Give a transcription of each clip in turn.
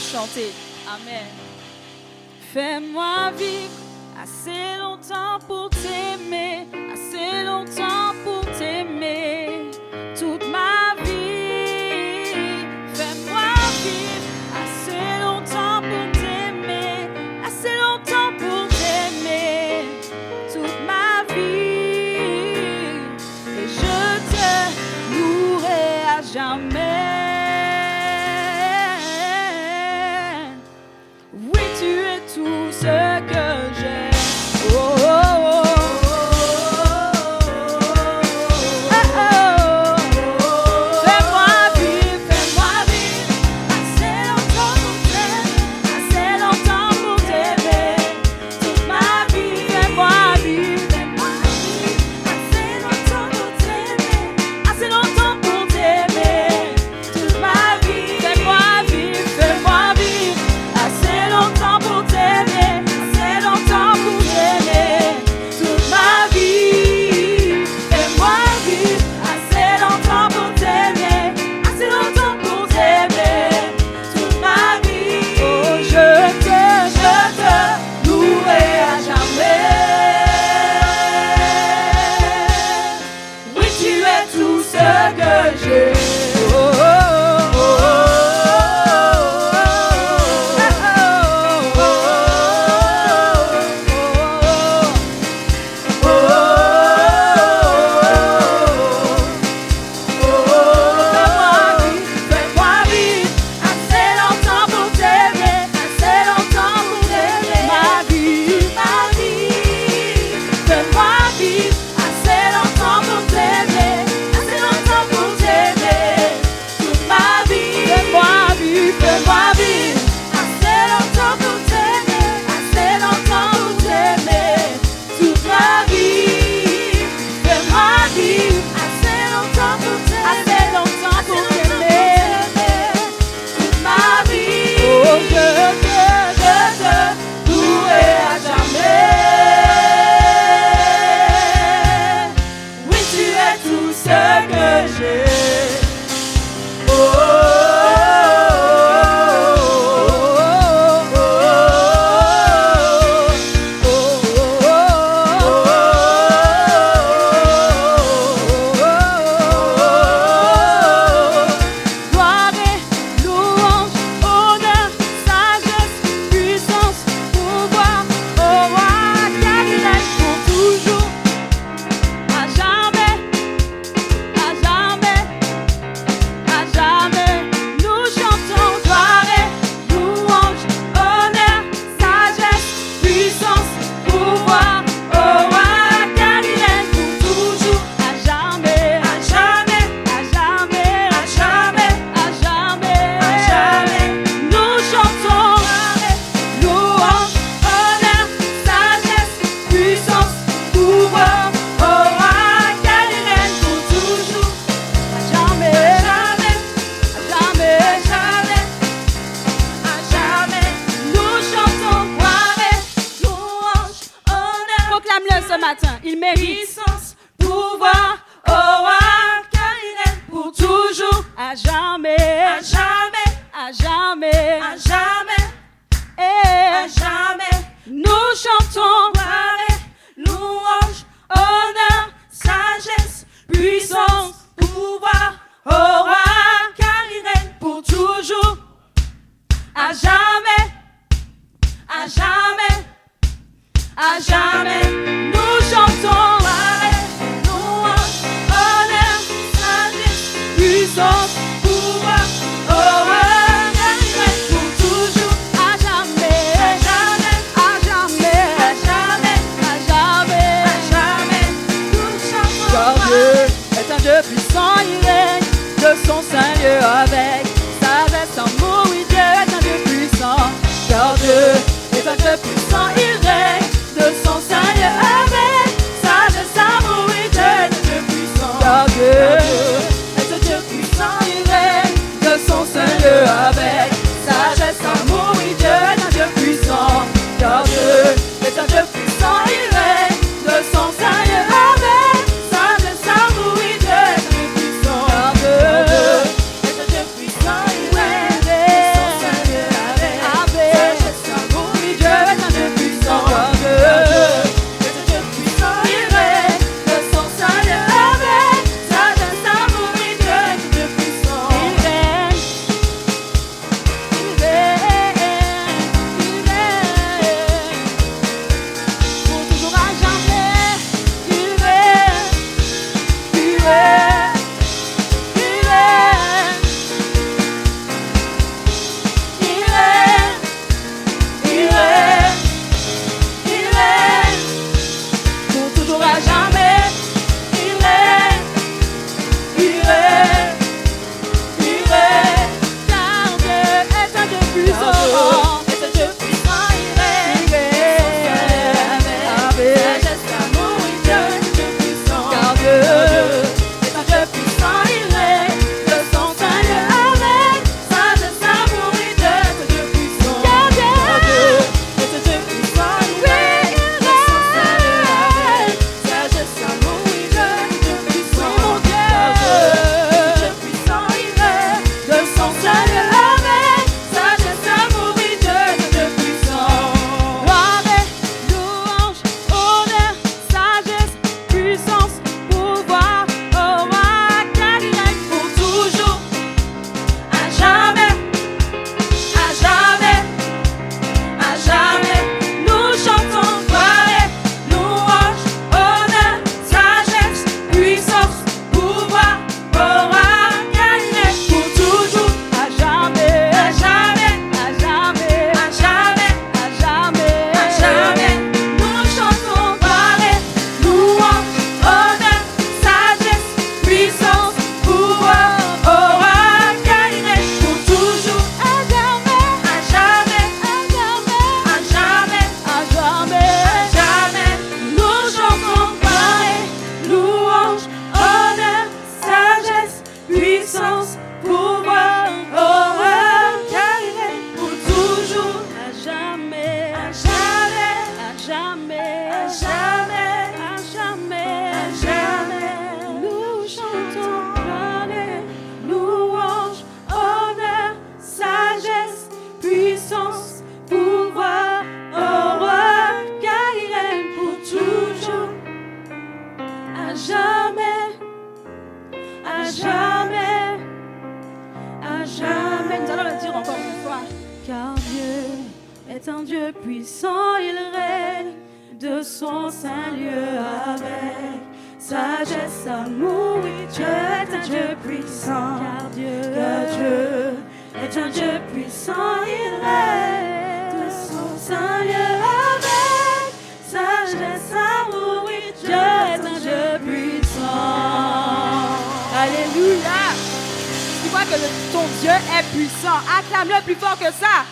chanter. Amen. Fais-moi vivre assez longtemps pour t'aimer, assez longtemps pour t'aimer, toute ma vie. Fais-moi vivre assez longtemps pour t'aimer, assez longtemps pour t'aimer, toute ma vie. Et je te louerai à jamais. Oui, tu es tout ce que j'ai. Oh, oh, oh. Il mérite puissance, pouvoir, au roi, car il est pour toujours, à jamais, à jamais, à jamais, à jamais, et à jamais. Nous chantons, gloire, louange, honneur, sagesse, puissance, pouvoir, au roi, car il est pour toujours, à jamais, à jamais, à jamais. Nous chantons, louange, honneur, sagesse, puissance, pouvoir, oh ouais, car il règne pour toujours, à jamais, à jamais, à jamais, à jamais, à jamais, à jamais. Nous chantons, car Dieu est un Dieu puissant, il règne de son saint lieu avec sagesse, amour, oui, Dieu est un Dieu puissant, car Dieu est un Dieu puissant, il règne de son saint lieu avec sagesse, amour, oui, Dieu est un Dieu puissant, car Dieu est un Dieu puissant, il règne de son saint lieu avec sagesse, amour, oui, Dieu est un Dieu puissant, car Dieu est un Dieu puissant, il règne de son saint lieu avec sagesse, amour, oui, Dieu est un Dieu puissant, car Dieu est un Dieu puissant, il règne de son saint lieu avec à jamais. Nous allons le dire encore une fois. Car Dieu est un Dieu puissant, il règne de son saint lieu avec sagesse, amour. Oui, Dieu est un Dieu puissant. Car Dieu est un Dieu puissant, il règne de son saint lieu avec sagesse, amour. Oui, Dieu est un Dieu puissant. Alléluia. Tu vois que ton Dieu est puissant. Acclame-le plus fort que ça.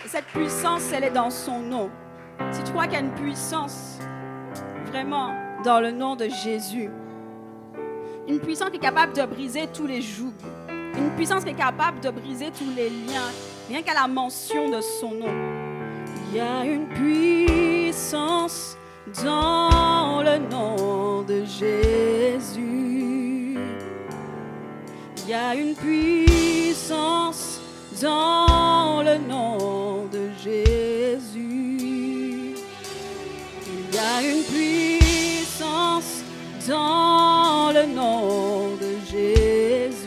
Et cette puissance, elle est dans son nom. Si tu crois qu'il y a une puissance vraiment dans le nom de Jésus, une puissance qui est capable de briser tous les jougs, une puissance qui est capable de briser tous les liens, rien qu'à la mention de son nom. Il y a une puissance dans le nom de Jésus. Il y a une puissance dans le nom de Jésus. Il y a une puissance dans le nom de Jésus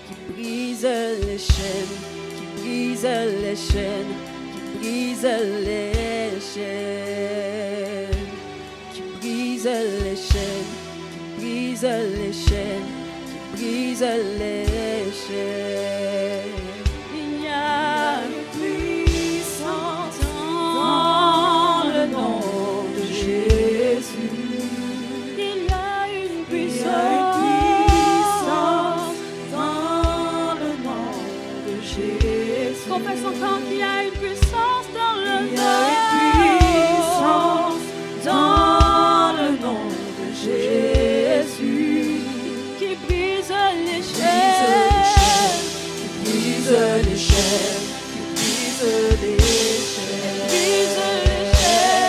qui brise les chaînes, qui brise les chaînes, qui brise les chaînes, qui brise les chaînes, qui brise les chaînes, qui brise les chaînes. Il y a une puissance dans le nom de Jésus. Il y a une puissance dans le nom de Jésus. Confesse encore qu'il y a une puissance dans le nom. Il y a une puissance dans le nom de Jésus qui brise les chaînes, qui brise les chaînes, qui brise les chaînes,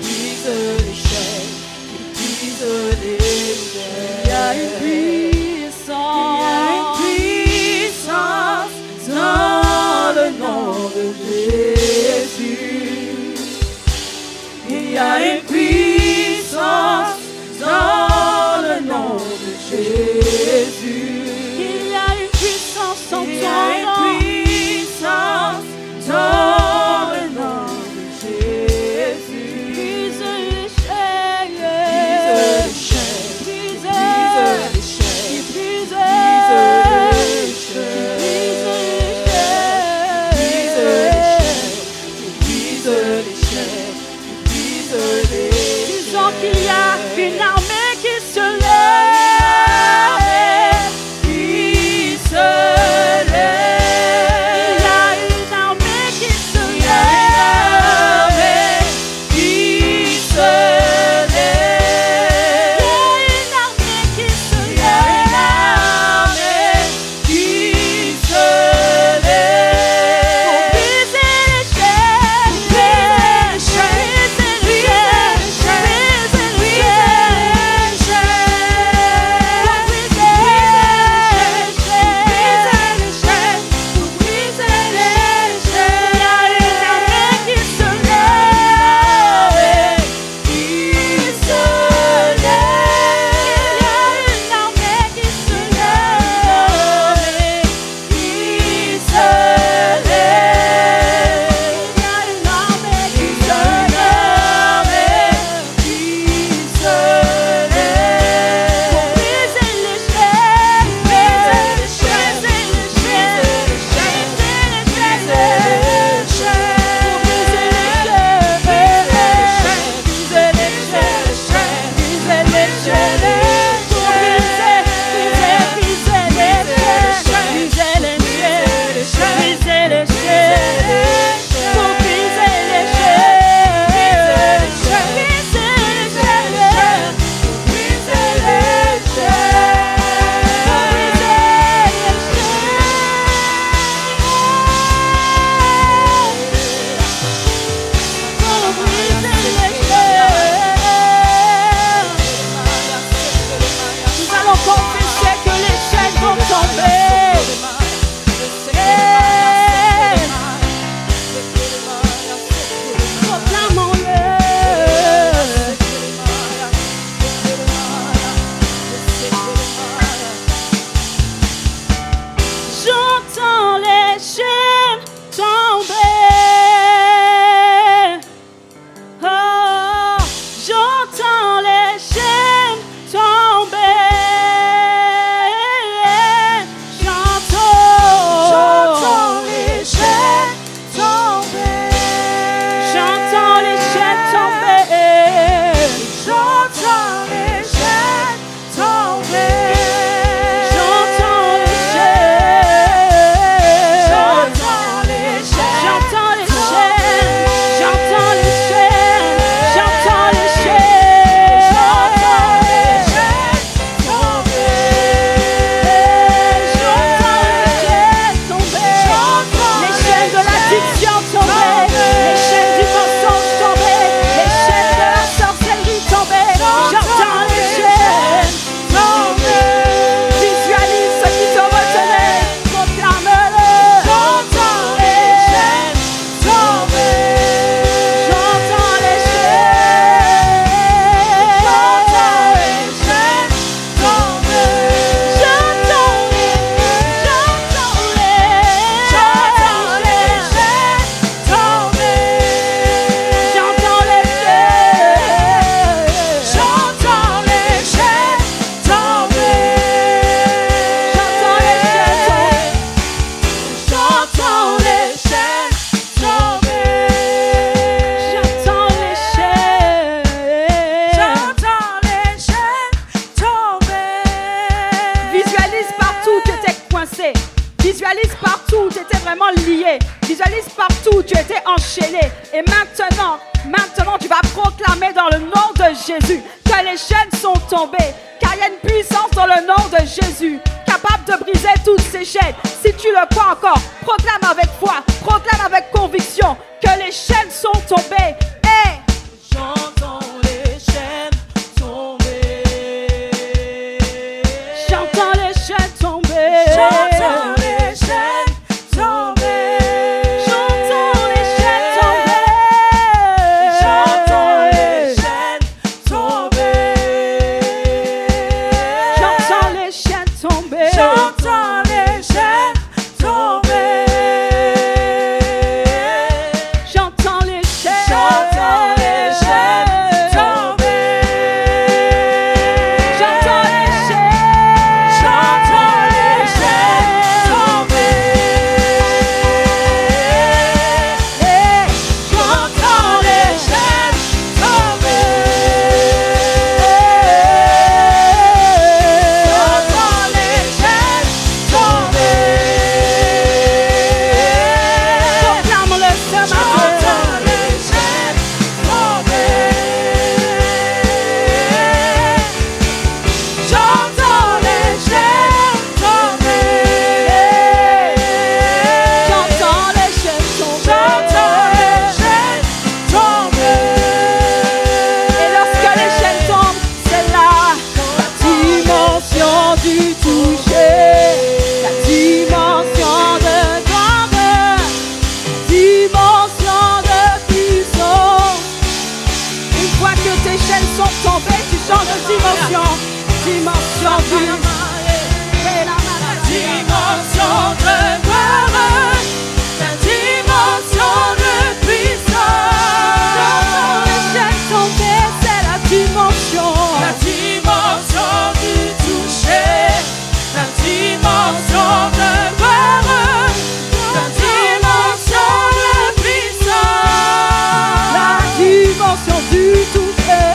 qui brise les chaînes, qui brise les chaînes. Il y a une puissance dans le nom de Jésus. Il y a une puissance dans le nom de Jésus. Il y a une puissance en ton nom. Dans le nom de Jésus. Brise les chaînes, brise les chaînes, brise les chaînes, brise les chaînes, brise les chaînes, brise les chaînes, brise les Visualise partout où tu étais vraiment lié. Visualise partout où tu étais enchaîné. Et maintenant, tu vas proclamer dans le nom de Jésus que les chaînes sont tombées. Car il y a une puissance dans le nom de Jésus, capable de briser toutes ces chaînes. Si tu le crois encore, proclame avec foi, proclame avec conviction que les chaînes sont tombées. Et j'entends les chaînes tomber. J'entends les chaînes tomber. J'entends les chaînes tomber. J'entends les chaînes tomber. J'entends les chaînes tomber. J'entends les chaînes tomber. J'entends les chaînes tomber. J'entends les chaînes. J'entends les chaînes tomber. J'entends les chaînes. J'entends les chaînes tomber. J'entends les chaînes tomber. J'entends les chaînes tomber. Proclame-le ce matin. J'entends les chaînes tomber. J'entends les chaînes tomber. J'entends les chaînes tomber. J'entends les chaînes tomber. Et lorsque les chaînes tombent, c'est là la dimension du toucher, la dimension de gloire, dimension de puissance. Une fois que tes chaînes sont tombées, tu changes de dimension, dimension du et la maladie. Dimension de gloire, la dimension de puissance. J'entends les chaînes tomber, c'est la dimension. La dimension du toucher, la dimension de gloire, la dimension de puissance. La dimension du toucher.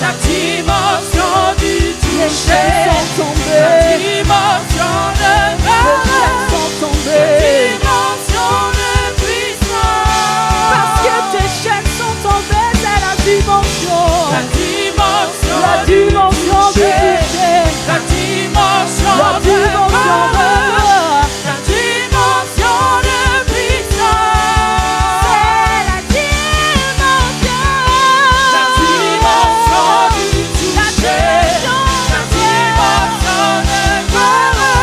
La dimension du Les toucher, chaînes sont la tombées. dimension de Les gloire, chaînes sont la tombées. dimension de puissance. Parce que tes chaînes sont tombées, c'est la dimension. La dimension La dimension du toucher, toucher. la dimension La de dimension de gloire, gloire. la dimension de puissance. C'est la dimension. La dimension du La toucher, dimension la dimension de gloire,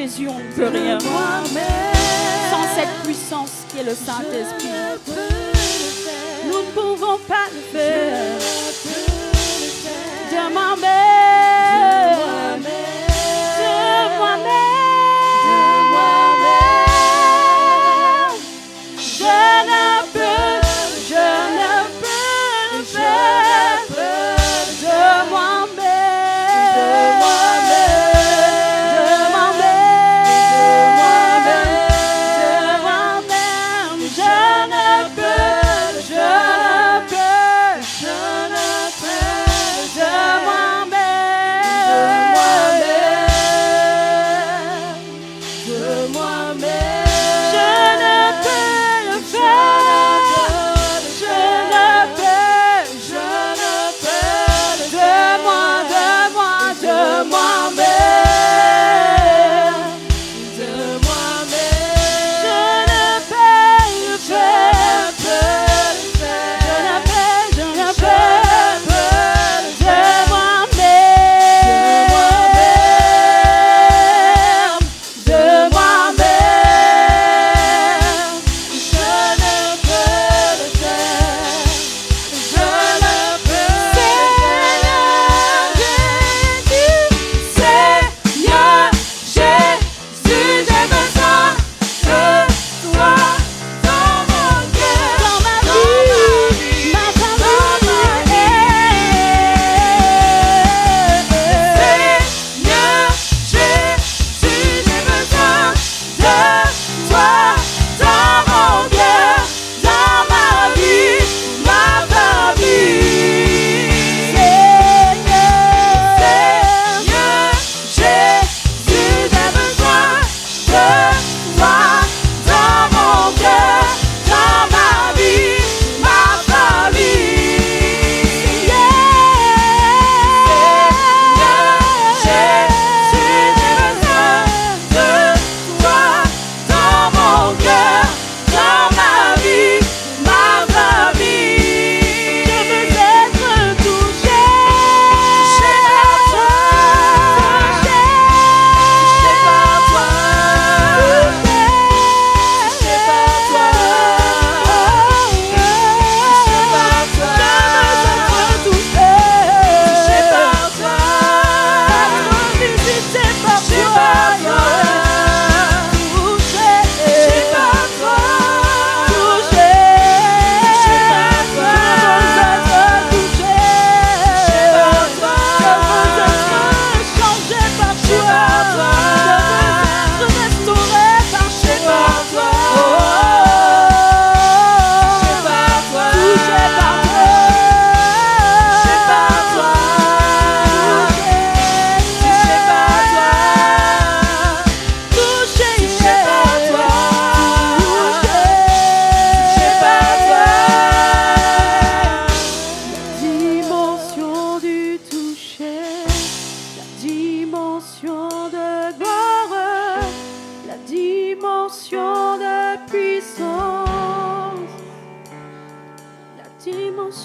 Jésus, on ne peut rien. Sans cette puissance qui est le Saint-Esprit, nous ne pouvons pas le faire. De moi-même, de moi-même, je ne peux le faire. De moi-même, je ne peux.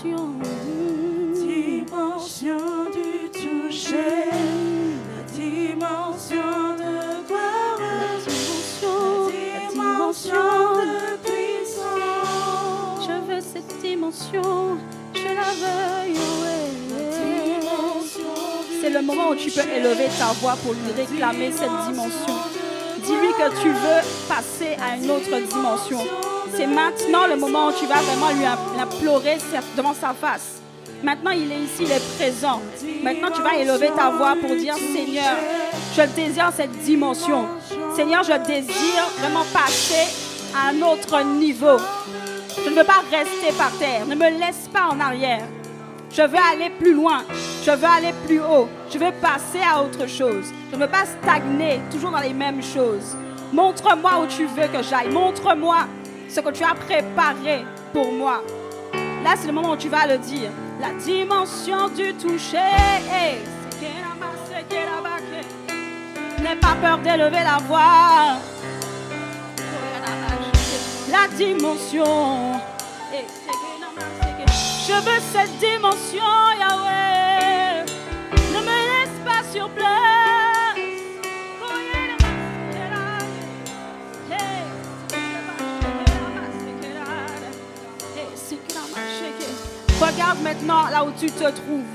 De dimension du toucher, la dimension de gloire, la dimension de puissance. Je veux cette dimension, je la veux, Yahweh. C'est le moment où tu peux élever ta voix pour lui réclamer cette dimension. Dis-lui que tu veux passer à une autre dimension. C'est maintenant le moment où tu vas vraiment lui implorer devant sa face. Maintenant, il est ici, il est présent. Maintenant, tu vas élever ta voix pour dire, Seigneur, je désire cette dimension. Seigneur, je désire vraiment passer à un autre niveau. Je ne veux pas rester par terre. Ne me laisse pas en arrière. Je veux aller plus loin. Je veux aller plus haut. Je veux passer à autre chose. Je ne veux pas stagner, toujours dans les mêmes choses. Montre-moi où tu veux que j'aille. Montre-moi ce que tu as préparé pour moi. Là, c'est le moment où tu vas le dire. La dimension du toucher. N'aie pas peur d'élever la voix. La dimension. Je veux cette dimension, Yahweh. Ne me laisse pas sur place. Regarde maintenant là où tu te trouves.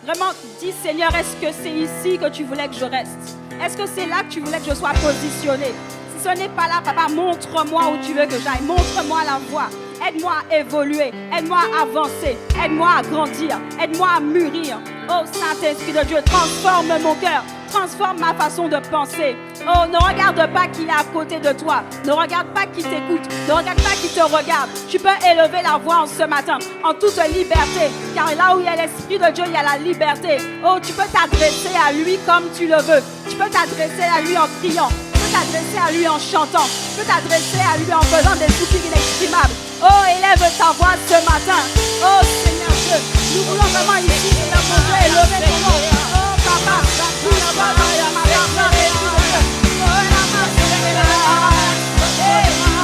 Vraiment, dis Seigneur, est-ce que c'est ici que tu voulais que je reste? Est-ce que c'est là que tu voulais que je sois positionnée? Si ce n'est pas là, Papa, montre-moi où tu veux que j'aille. Montre-moi la voie. Aide-moi à évoluer. Aide-moi à avancer. Aide-moi à grandir. Aide-moi à mûrir. Oh Saint-Esprit de Dieu, transforme mon cœur. Transforme ma façon de penser. Oh, ne regarde pas qui est à côté de toi. Ne regarde pas qui t'écoute. Ne regarde pas qui te regarde. Tu peux élever la voix en ce matin, en toute liberté. Car là où il y a l'Esprit de Dieu, il y a la liberté. Oh, tu peux t'adresser à lui comme tu le veux. Tu peux t'adresser à lui en criant. Tu peux t'adresser à lui en chantant. Tu peux t'adresser à lui en faisant des soupirs inexprimables. Oh, élève ta voix ce matin. Oh, Seigneur Dieu, nous voulons vraiment ici, Seigneur mon Dieu, élever ton nom. Oh, Papa, nous sommes dans la main de Dieu.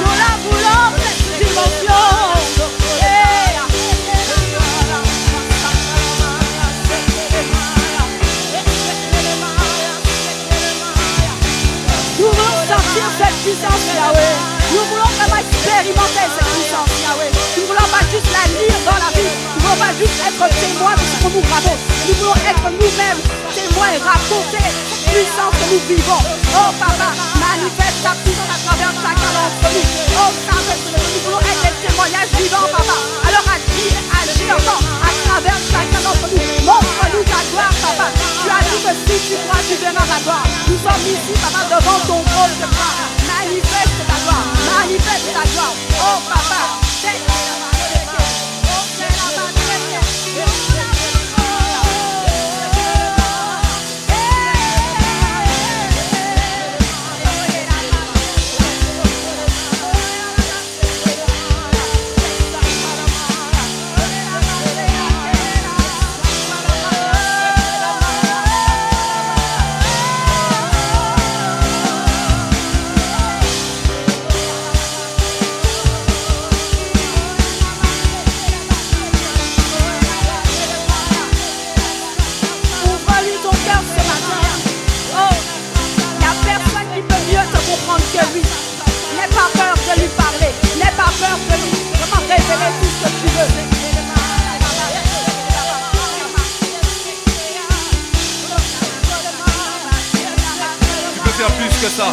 Nous la voulons, cette dimension. Nous voulons sentir cette puissance, Yahweh. Nous voulons vraiment expérimenter cette puissance, Yahweh. Nous ne voulons pas juste la lire dans la Bible. Nous ne voulons pas juste être témoins de ce que nous racontons. Nous voulons être nous-mêmes témoins et raconter cette puissance que nous vivons. Oh Papa, manifeste ta puissance à travers chacun d'entre nous. Oh Saint-Esprit, nous voulons être des témoignages vivants, Papa. Alors agis encore à travers chacun d'entre nous. Montre-nous ta gloire, Papa. Tu as dit que si tu crois, tu verras ta gloire. Nous sommes ici, Papa, devant ton trône de gloire. Manifeste ta gloire. Manifeste ta gloire. Oh Papa, c'est la que lui. N'aie pas peur de lui parler. N'aie pas peur de lui vraiment révéler tout ce que tu veux. Tu peux faire plus que ça.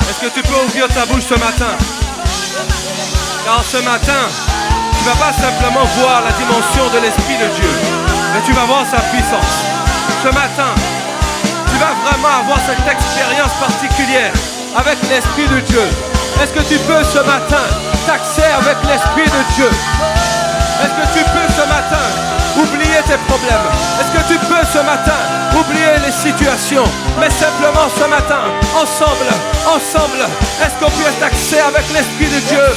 Est-ce que tu peux ouvrir ta bouche ce matin? Car ce matin, tu ne vas pas simplement voir la dimension de l'Esprit de Dieu, mais tu vas voir sa puissance. Ce matin, tu vas vraiment avoir cette expérience particulière avec l'Esprit de Dieu. Est-ce que tu peux ce matin t'axer avec l'Esprit de Dieu? Est-ce que tu peux ce matin oublier tes problèmes? Est-ce que tu peux ce matin oublier les situations? Mais simplement ce matin, ensemble, est-ce qu'on peut t'axer avec l'Esprit de Dieu?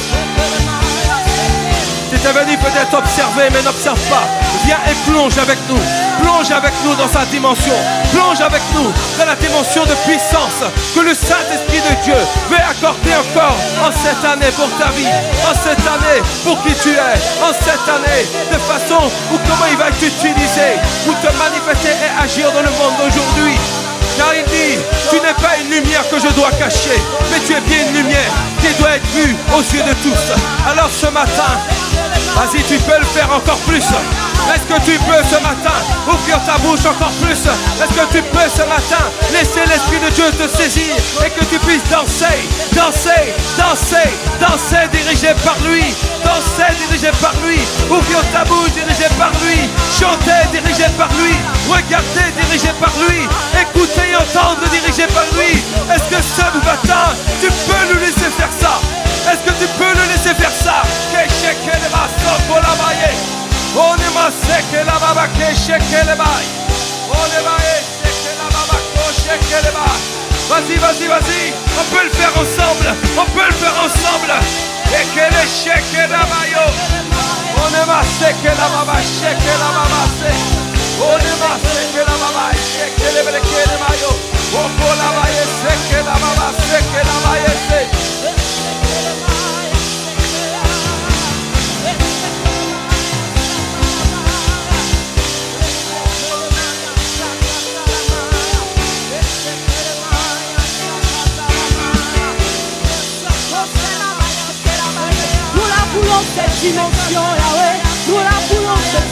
Tu t'es venu peut-être observer, mais n'observe pas. Viens et plonge avec nous. Plonge avec nous dans sa dimension. Plonge avec nous dans la dimension de puissance que le Saint-Esprit de Dieu veut accorder encore en cette année pour ta vie. En cette année pour qui tu es. En cette année de façon où comment il va t'utiliser pour te manifester et agir dans le monde d'aujourd'hui. Car il dit, tu n'es pas une lumière que je dois cacher, mais tu es bien une lumière qui doit être vue aux yeux de tous. Alors ce matin, vas-y, tu peux le faire encore plus. Est-ce que tu peux ce matin ouvrir ta bouche encore plus? Est-ce que tu peux ce matin laisser l'Esprit de Dieu te saisir et que tu puisses danser, dirigé par lui. Danser, dirigé par lui. Ouvrir ta bouche, dirigé par lui. Chanter, dirigé par lui. Regarder, dirigé par lui. Écouter et entendre, dirigé par lui. Est-ce que ce matin, tu peux nous laisser faire ça? Est-ce que tu peux le laisser faire ça? On est massé que la baba que shake le bail. On est massé que la baba que shake le bail. Vas-y. On peut le faire ensemble. Et que le shake la bayo. On est massé que la baba shake la baba c'est. On est massé que la baba shake le bayo. On peut la bailler c'est que la baba c'est que la baille c'est. Cette dimension, Yahweh, nous la voulons cette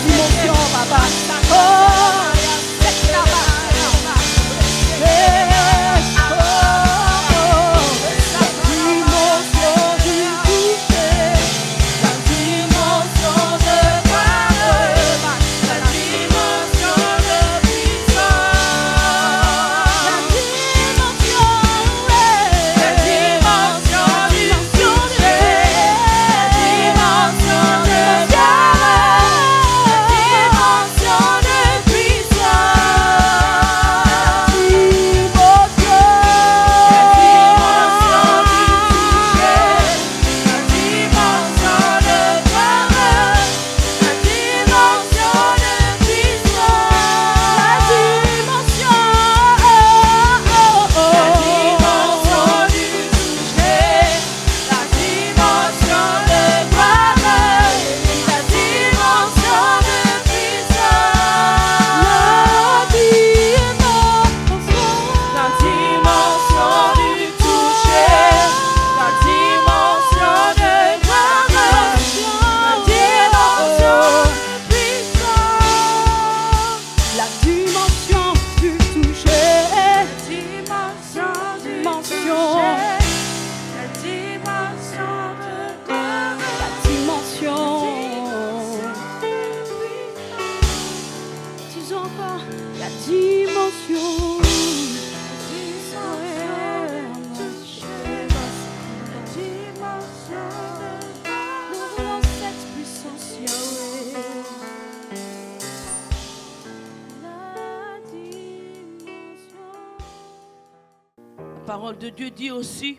La parole de Dieu dit aussi,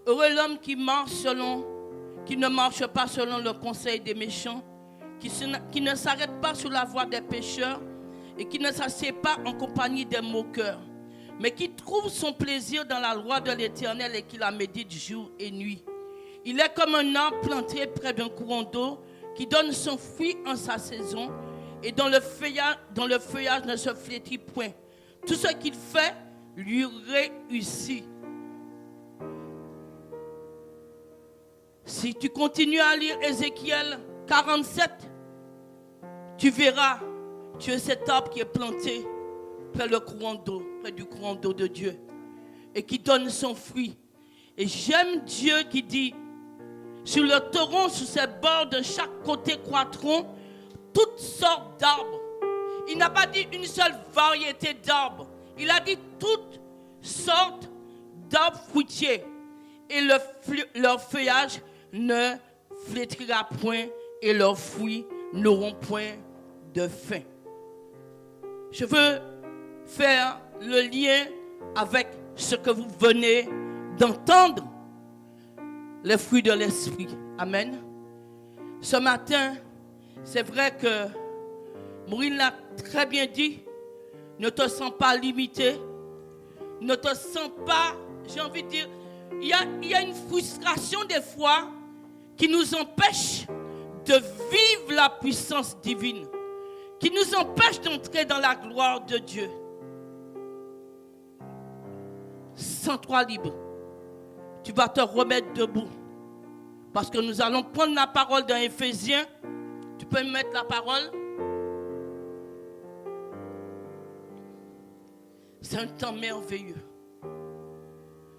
heureux l'homme qui ne marche pas selon le conseil des méchants, qui ne s'arrête pas sur la voie des pécheurs et qui ne s'assied pas en compagnie des moqueurs, mais qui trouve son plaisir dans la loi de l'Éternel et qui la médite jour et nuit. Il est comme un arbre planté près d'un courant d'eau qui donne son fruit en sa saison et dont le feuillage ne se flétrit point. Tout ce qu'il fait lui réussit. Si tu continues à lire Ézéchiel 47, tu verras, tu es cet arbre qui est planté près du courant d'eau de Dieu et qui donne son fruit. Et j'aime Dieu qui dit, sur le torrent, sur ses bords, de chaque côté croîtront toutes sortes d'arbres. Il n'a pas dit une seule variété d'arbres. Il a dit toutes sortes d'arbres fruitiers. Et leur feuillage ne flétrira point et leurs fruits n'auront point de fin. Je veux faire le lien avec ce que vous venez d'entendre, les fruits de l'esprit. Amen. Ce matin, c'est vrai que Maureen l'a très bien dit, ne te sens pas limité, ne te sens pas, j'ai envie de dire, il y a une frustration des fois qui nous empêche de vivre la puissance divine, qui nous empêche d'entrer dans la gloire de Dieu. Sens-toi libre. Tu vas te remettre debout. Parce que nous allons prendre la parole dans Éphésiens. Tu peux me mettre la parole? C'est un temps merveilleux.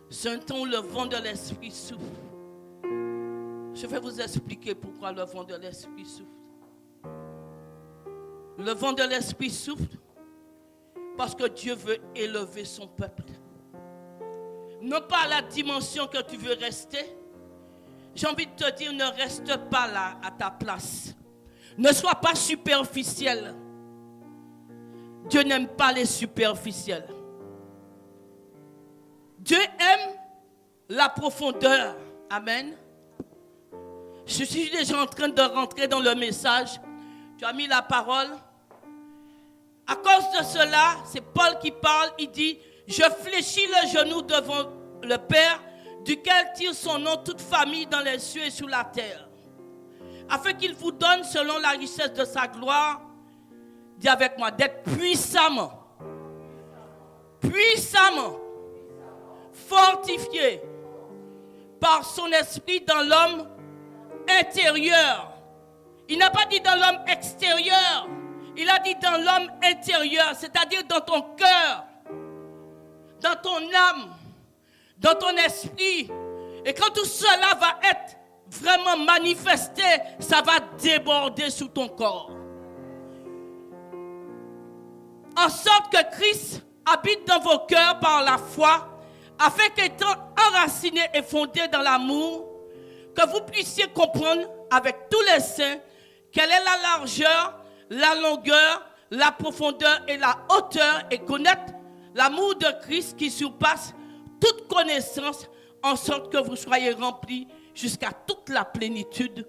C'est un temps où le vent de l'esprit souffle. Je vais vous expliquer pourquoi le vent de l'esprit souffle. Le vent de l'esprit souffle parce que Dieu veut élever son peuple. Non pas à la dimension que tu veux rester. J'ai envie de te dire, ne reste pas là à ta place. Ne sois pas superficiel. Dieu n'aime pas les superficiels. Dieu aime la profondeur. Amen. Je suis déjà en train de rentrer dans le message. Tu as mis la parole. À cause de cela, c'est Paul qui parle. Il dit, je fléchis le genou devant le Père, duquel tire son nom toute famille dans les cieux et sur la terre, afin qu'il vous donne, selon la richesse de sa gloire, dis avec moi, d'être puissamment, fortifié par son esprit dans l'homme intérieur. Il n'a pas dit dans l'homme extérieur. Il a dit dans l'homme intérieur, c'est-à-dire dans ton cœur, dans ton âme, dans ton esprit. Et quand tout cela va être vraiment manifesté, ça va déborder sous ton corps. En sorte que Christ habite dans vos cœurs par la foi, afin qu'étant enracinés et fondés dans l'amour, que vous puissiez comprendre avec tous les saints quelle est la largeur, la longueur, la profondeur et la hauteur, et connaître l'amour de Christ qui surpasse toute connaissance, en sorte que vous soyez remplis jusqu'à toute la plénitude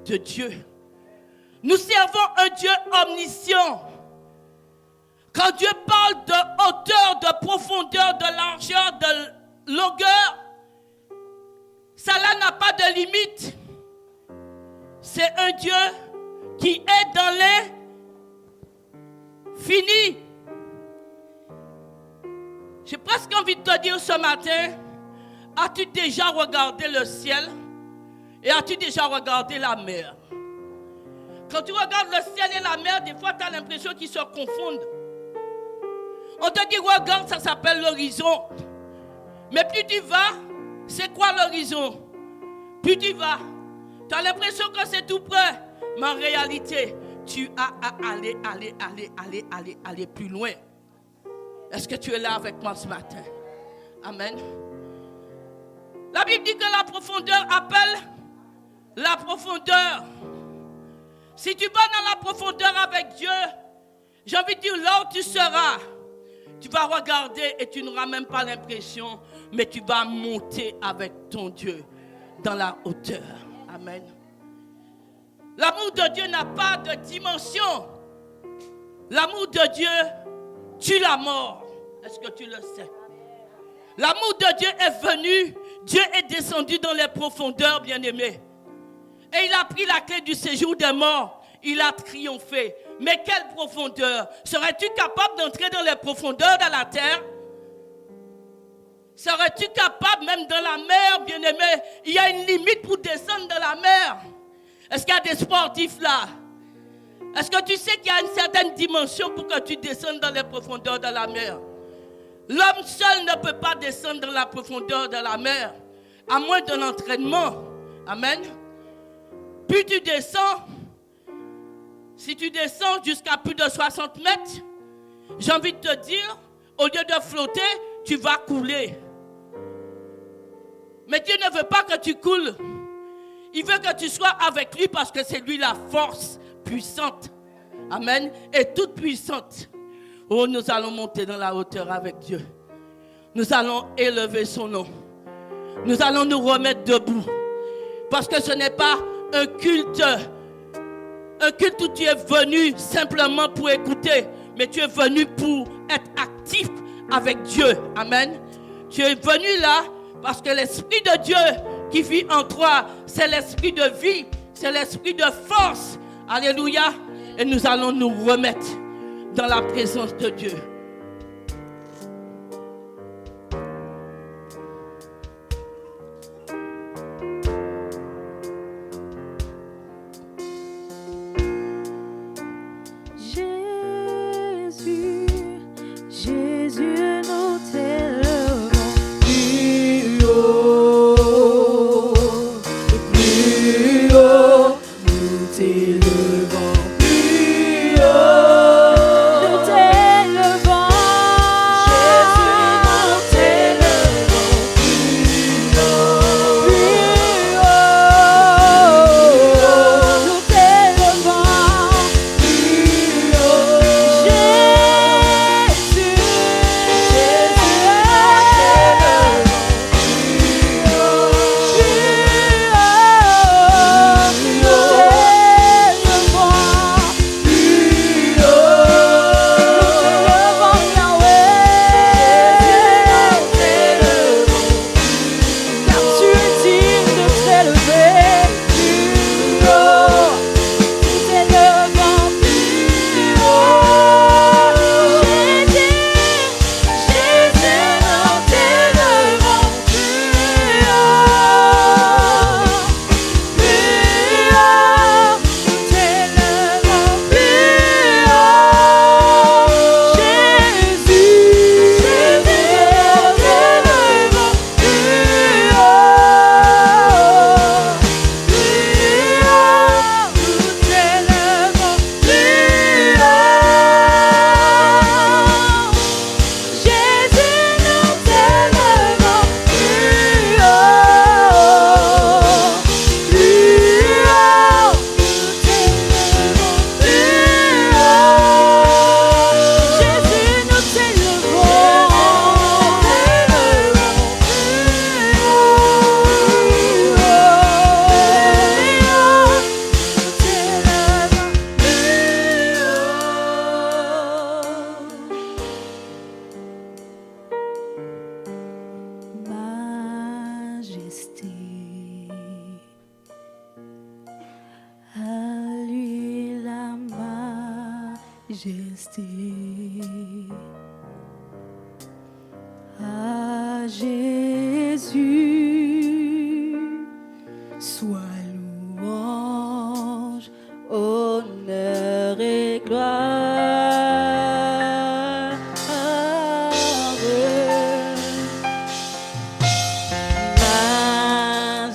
de Dieu. Nous servons un Dieu omniscient. Quand Dieu parle de hauteur, de profondeur, de largeur, de longueur, cela n'a pas de limite. C'est un Dieu qui est dans l'infini. J'ai presque envie de te dire ce matin, as-tu déjà regardé le ciel et as-tu déjà regardé la mer? Quand tu regardes le ciel et la mer, des fois tu as l'impression qu'ils se confondent. On te dit regarde, ça s'appelle l'horizon. Mais plus tu vas, c'est quoi l'horizon? Plus tu vas, tu as l'impression que c'est tout près. Mais en réalité, tu as à aller plus loin. Est-ce que tu es là avec moi ce matin? Amen. La Bible dit que la profondeur appelle la profondeur. Si tu vas dans la profondeur avec Dieu, j'ai envie de dire là où tu seras, tu vas regarder et tu n'auras même pas l'impression, mais tu vas monter avec ton Dieu dans la hauteur. Amen. L'amour de Dieu n'a pas de dimension. L'amour de Dieu tue la mort. Est-ce que tu le sais? L'amour de Dieu est venu, Dieu est descendu dans les profondeurs, bien-aimés. Et il a pris la clé du séjour des morts. Il a triomphé. Mais quelle profondeur! Serais-tu capable d'entrer dans les profondeurs de la terre? Serais-tu capable, même dans la mer, bien-aimé? Il y a une limite pour descendre dans la mer. Est-ce qu'il y a des sportifs là? Est-ce que tu sais qu'il y a une certaine dimension pour que tu descendes dans les profondeurs de la mer? L'homme seul ne peut pas descendre dans la profondeur de la mer, à moins d'un entraînement. Amen. Plus tu descends, si tu descends jusqu'à plus de 60 mètres, j'ai envie de te dire, au lieu de flotter, tu vas couler. Mais Dieu ne veut pas que tu coules. Il veut que tu sois avec lui parce que c'est lui la force puissante. Amen. Et toute puissante. Oh, nous allons monter dans la hauteur avec Dieu. Nous allons élever son nom. Nous allons nous remettre debout. Parce que ce n'est pas un culte où tu es venu simplement pour écouter, mais tu es venu pour être actif avec Dieu. Amen. Tu es venu là parce que l'Esprit de Dieu qui vit en toi, c'est l'esprit de vie, c'est l'esprit de force. Alléluia. Et nous allons nous remettre dans la présence de Dieu. Nous t'élevons. À Jésus, sois louange, honneur et gloire.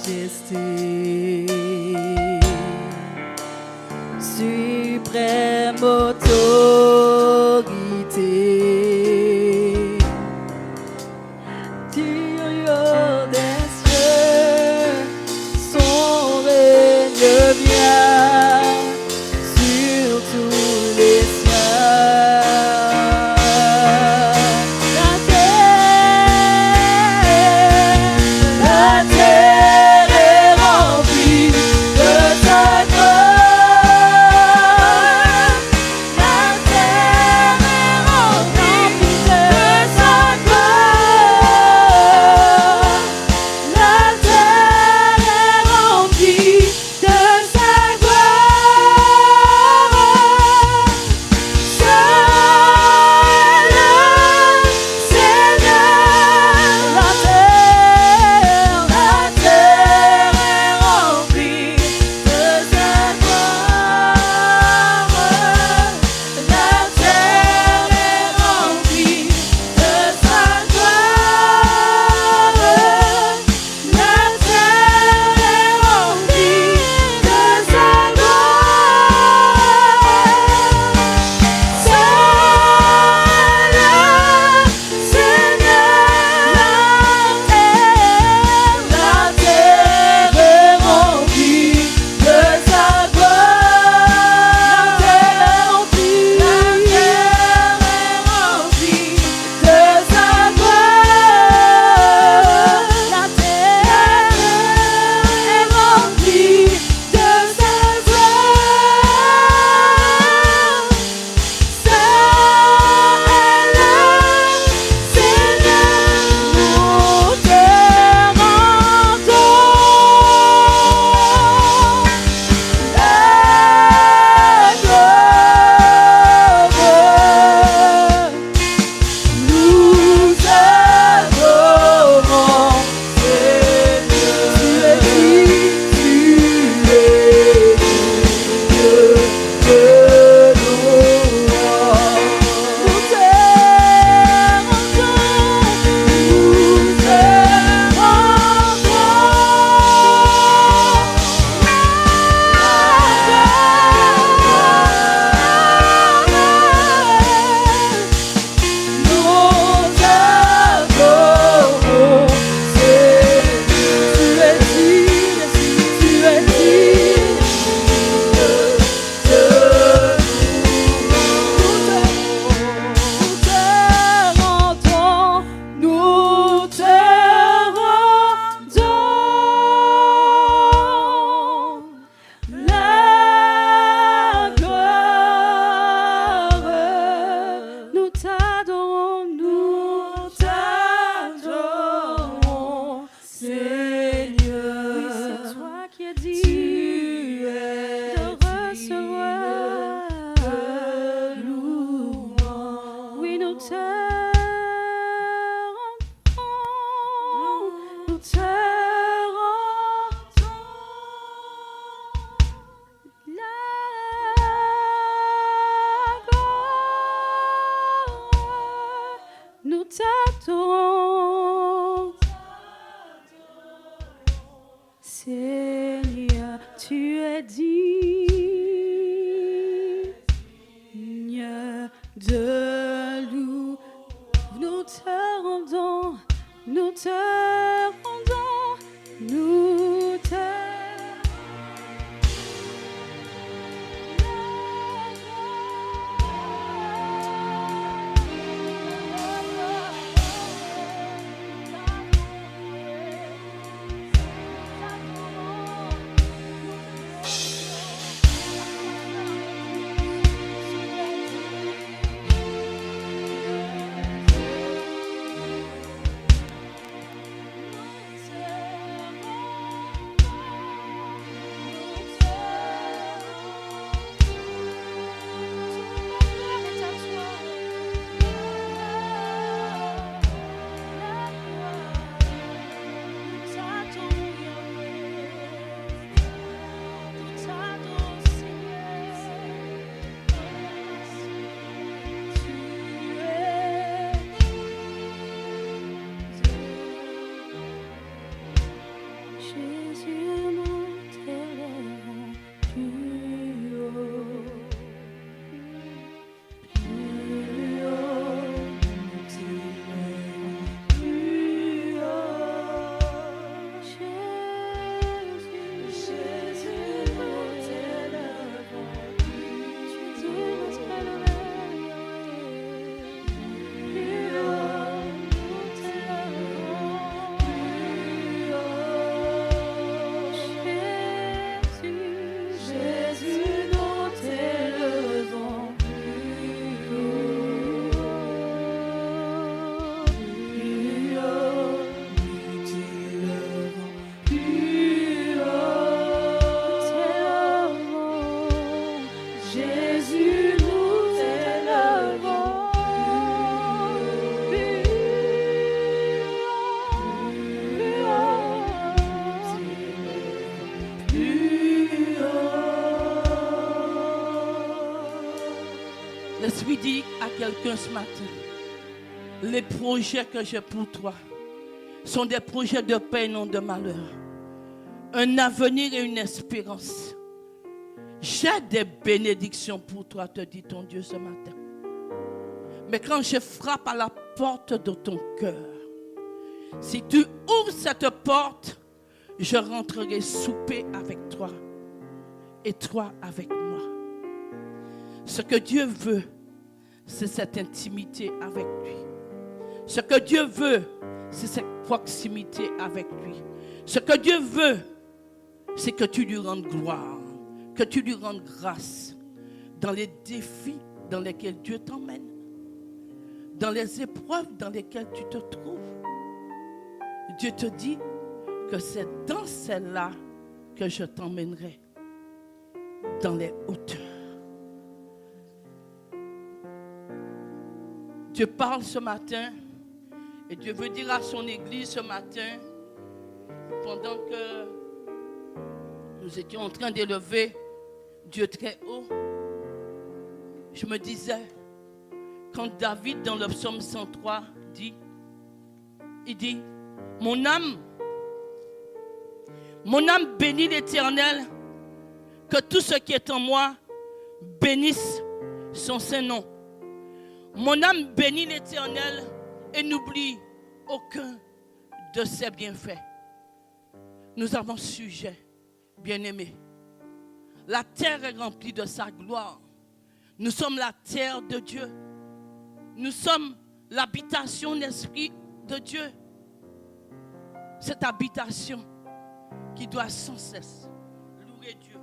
Majesté, suprême autorité, Dieu des cieux, son règne vient sur tous les cieux. La terre est remplie de ta gloire. La terre est remplie de sa gloire. La terre est remplie de sa gloire. Seul le Seigneur, la terre est remplie de sa gloire. La terre est remplie de sa gloire. La terre est remplie de sa gloire. Seul le Seigneur, la terre est remplie de sa gloire. La terre est remplie de sa gloire. La terre est remplie de sa gloire. Seul le Seigneur, nous te rendons la gloire. Nous t'adorons, Seigneur. Tu es Dieu de gloire. Nous te t'adorons. Seigneur, tu es digne de louer. Nous te rendons, nous te rendons, nous te dire à quelqu'un ce matin, les projets que j'ai pour toi sont des projets de paix et non de malheur. Un avenir et une espérance. J'ai des bénédictions pour toi, te dit ton Dieu ce matin. Mais quand je frappe à la porte de ton cœur, si tu ouvres cette porte, je rentrerai souper avec toi et toi avec moi. Ce que Dieu veut, c'est cette intimité avec lui. Ce que Dieu veut, c'est cette proximité avec lui. Ce que Dieu veut, c'est que tu lui rendes gloire, que tu lui rendes grâce dans les défis dans lesquels Dieu t'emmène, dans les épreuves dans lesquelles tu te trouves. Dieu te dit que c'est dans celle-là que je t'emmènerai, dans les hauteurs. Dieu parle ce matin et Dieu veut dire à son église ce matin, pendant que nous étions en train d'élever Dieu très haut, je me disais, quand David dans le psaume 103 dit, il dit, mon âme bénit l'Éternel, que tout ce qui est en moi bénisse son saint nom. Mon âme bénit l'Éternel et n'oublie aucun de ses bienfaits. Nous avons sujet, bien-aimés. La terre est remplie de sa gloire. Nous sommes la terre de Dieu. Nous sommes l'habitation d'esprit de Dieu. Cette habitation qui doit sans cesse louer Dieu,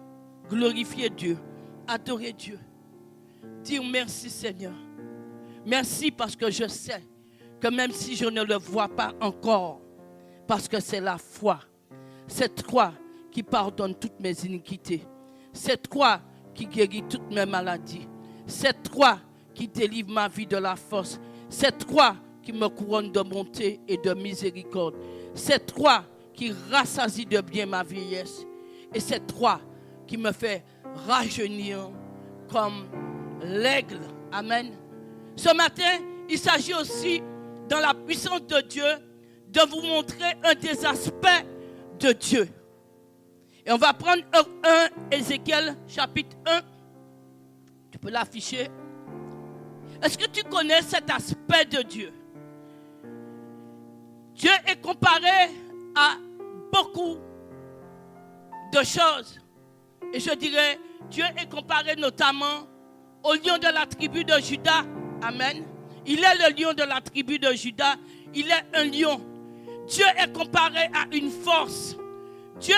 glorifier Dieu, adorer Dieu. Dire merci Seigneur. Merci parce que je sais que même si je ne le vois pas encore, parce que c'est la foi, c'est toi qui pardonne toutes mes iniquités. C'est toi qui guéris toutes mes maladies. C'est toi qui délivre ma vie de la force. C'est toi qui me couronne de bonté et de miséricorde. C'est toi qui rassasie de bien ma vieillesse. Et c'est toi qui me fait rajeunir comme l'aigle. Amen. Ce matin, il s'agit aussi, dans la puissance de Dieu, de vous montrer un des aspects de Dieu. Et on va prendre 1 Ézéchiel chapitre 1. Tu peux l'afficher. Est-ce que tu connais cet aspect de Dieu? Dieu est comparé à beaucoup de choses. Et je dirais, Dieu est comparé notamment au lion de la tribu de Juda. Amen. Il est le lion de la tribu de Juda. Il est un lion. Dieu est comparé à une force. Dieu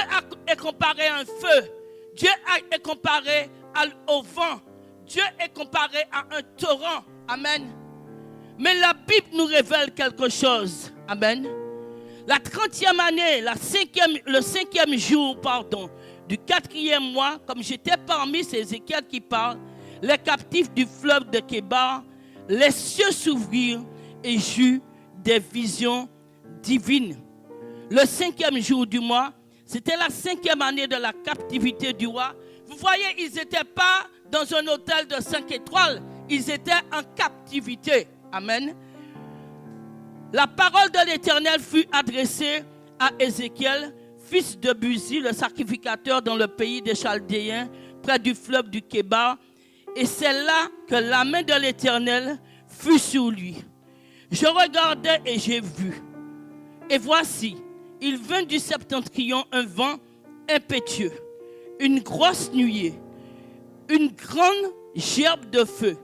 est comparé à un feu. Dieu est comparé au vent. Dieu est comparé à un torrent. Amen. Mais la Bible nous révèle quelque chose. Amen. La 30e année, le 5e jour, du 4e mois, comme j'étais parmi ces Ézéchiel qui parlent, les captifs du fleuve de Kébar, les cieux s'ouvrirent et j'eus des visions divines. Le 5e jour du mois, c'était la 5e année de la captivité du roi. Vous voyez, ils n'étaient pas dans un hôtel de 5 étoiles. Ils étaient en captivité. Amen. La parole de l'Éternel fut adressée à Ézéchiel, fils de Buzi, le sacrificateur dans le pays des Chaldéens, près du fleuve du Kébar. Et c'est là que la main de l'Éternel fut sur lui. Je regardais et j'ai vu. Et voici, il vint du septentrion un vent impétueux, une grosse nuée, une grande gerbe de feu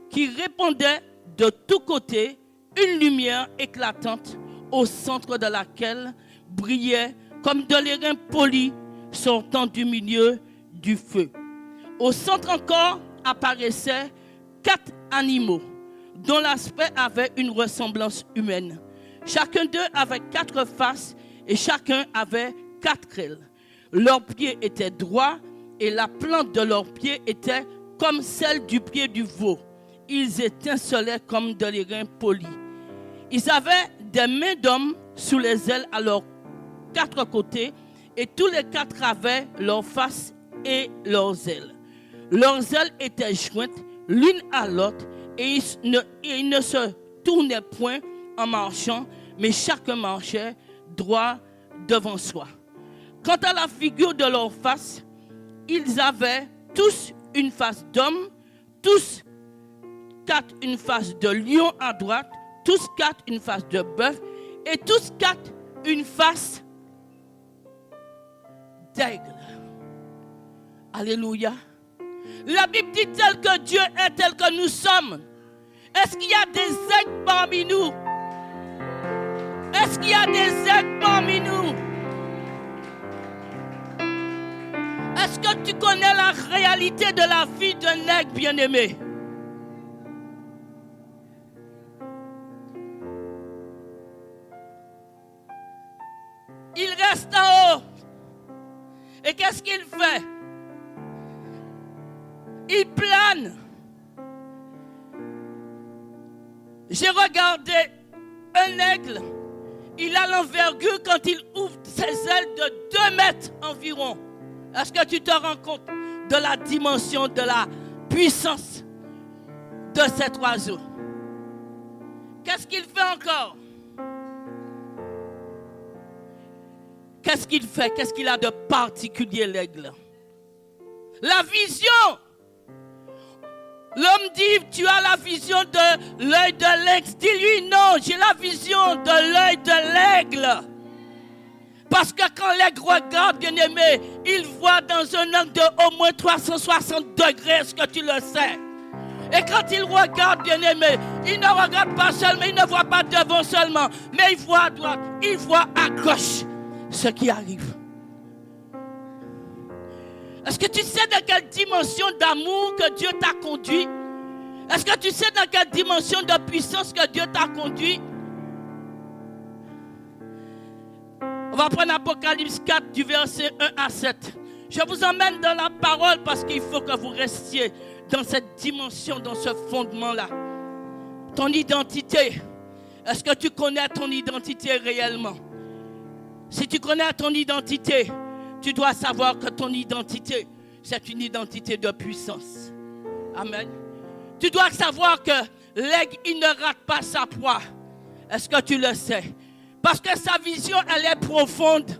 qui répandait de tous côtés une lumière éclatante au centre de laquelle brillait comme de l'airain poli sortant du milieu du feu. Au centre encore apparaissaient 4 animaux dont l'aspect avait une ressemblance humaine. Chacun d'eux avait 4 faces et chacun avait 4 ailes. Leurs pieds étaient droits et la plante de leurs pieds était comme celle du pied du veau. Ils étincelaient comme de l'airain poli. Ils avaient des mains d'hommes sous les ailes à leurs 4 côtés et tous les 4 avaient leurs faces et leurs ailes. Leurs ailes étaient jointes l'une à l'autre et il ne se tournait point en marchant, mais chacun marchait droit devant soi. Quant à la figure de leur face, ils avaient tous une face d'homme, tous quatre une face de lion à droite, tous quatre une face de bœuf, et tous quatre une face d'aigle. Alléluia. La Bible dit tel que Dieu est, tel que nous sommes. Est-ce qu'il y a des aigles parmi nous? Est-ce qu'il y a des aigles parmi nous? Est-ce que tu connais la réalité de la vie d'un aigle bien-aimé? Il reste en haut. Et qu'est-ce qu'il fait? Il plane. J'ai regardé un aigle. Il a l'envergure quand il ouvre ses ailes de 2 mètres environ. Est-ce que tu te rends compte de la dimension, de la puissance de cet oiseau? Qu'est-ce qu'il fait encore? Qu'est-ce qu'il fait? Qu'est-ce qu'il a de particulier, l'aigle? La vision. L'homme dit, tu as la vision de l'œil de l'aigle. Dis-lui, non, j'ai la vision de l'œil de l'aigle. Parce que quand l'aigle regarde, bien-aimé, il voit dans un angle de au moins 360 degrés, est-ce que tu le sais? Et quand il regarde, bien-aimé, il ne regarde pas seulement, il ne voit pas devant seulement, mais il voit à droite, il voit à gauche ce qui arrive. Est-ce que tu sais dans quelle dimension d'amour que Dieu t'a conduit? Est-ce que tu sais dans quelle dimension de puissance que Dieu t'a conduit? On va prendre Apocalypse 4 du verset 1 à 7. Je vous emmène dans la parole parce qu'il faut que vous restiez dans cette dimension, dans ce fondement-là. Ton identité. Est-ce que tu connais ton identité réellement? Si tu connais ton identité, tu dois savoir que ton identité, c'est une identité de puissance. Amen. Tu dois savoir que l'aigle, il ne rate pas sa proie. Est-ce que tu le sais? Parce que sa vision, elle est profonde.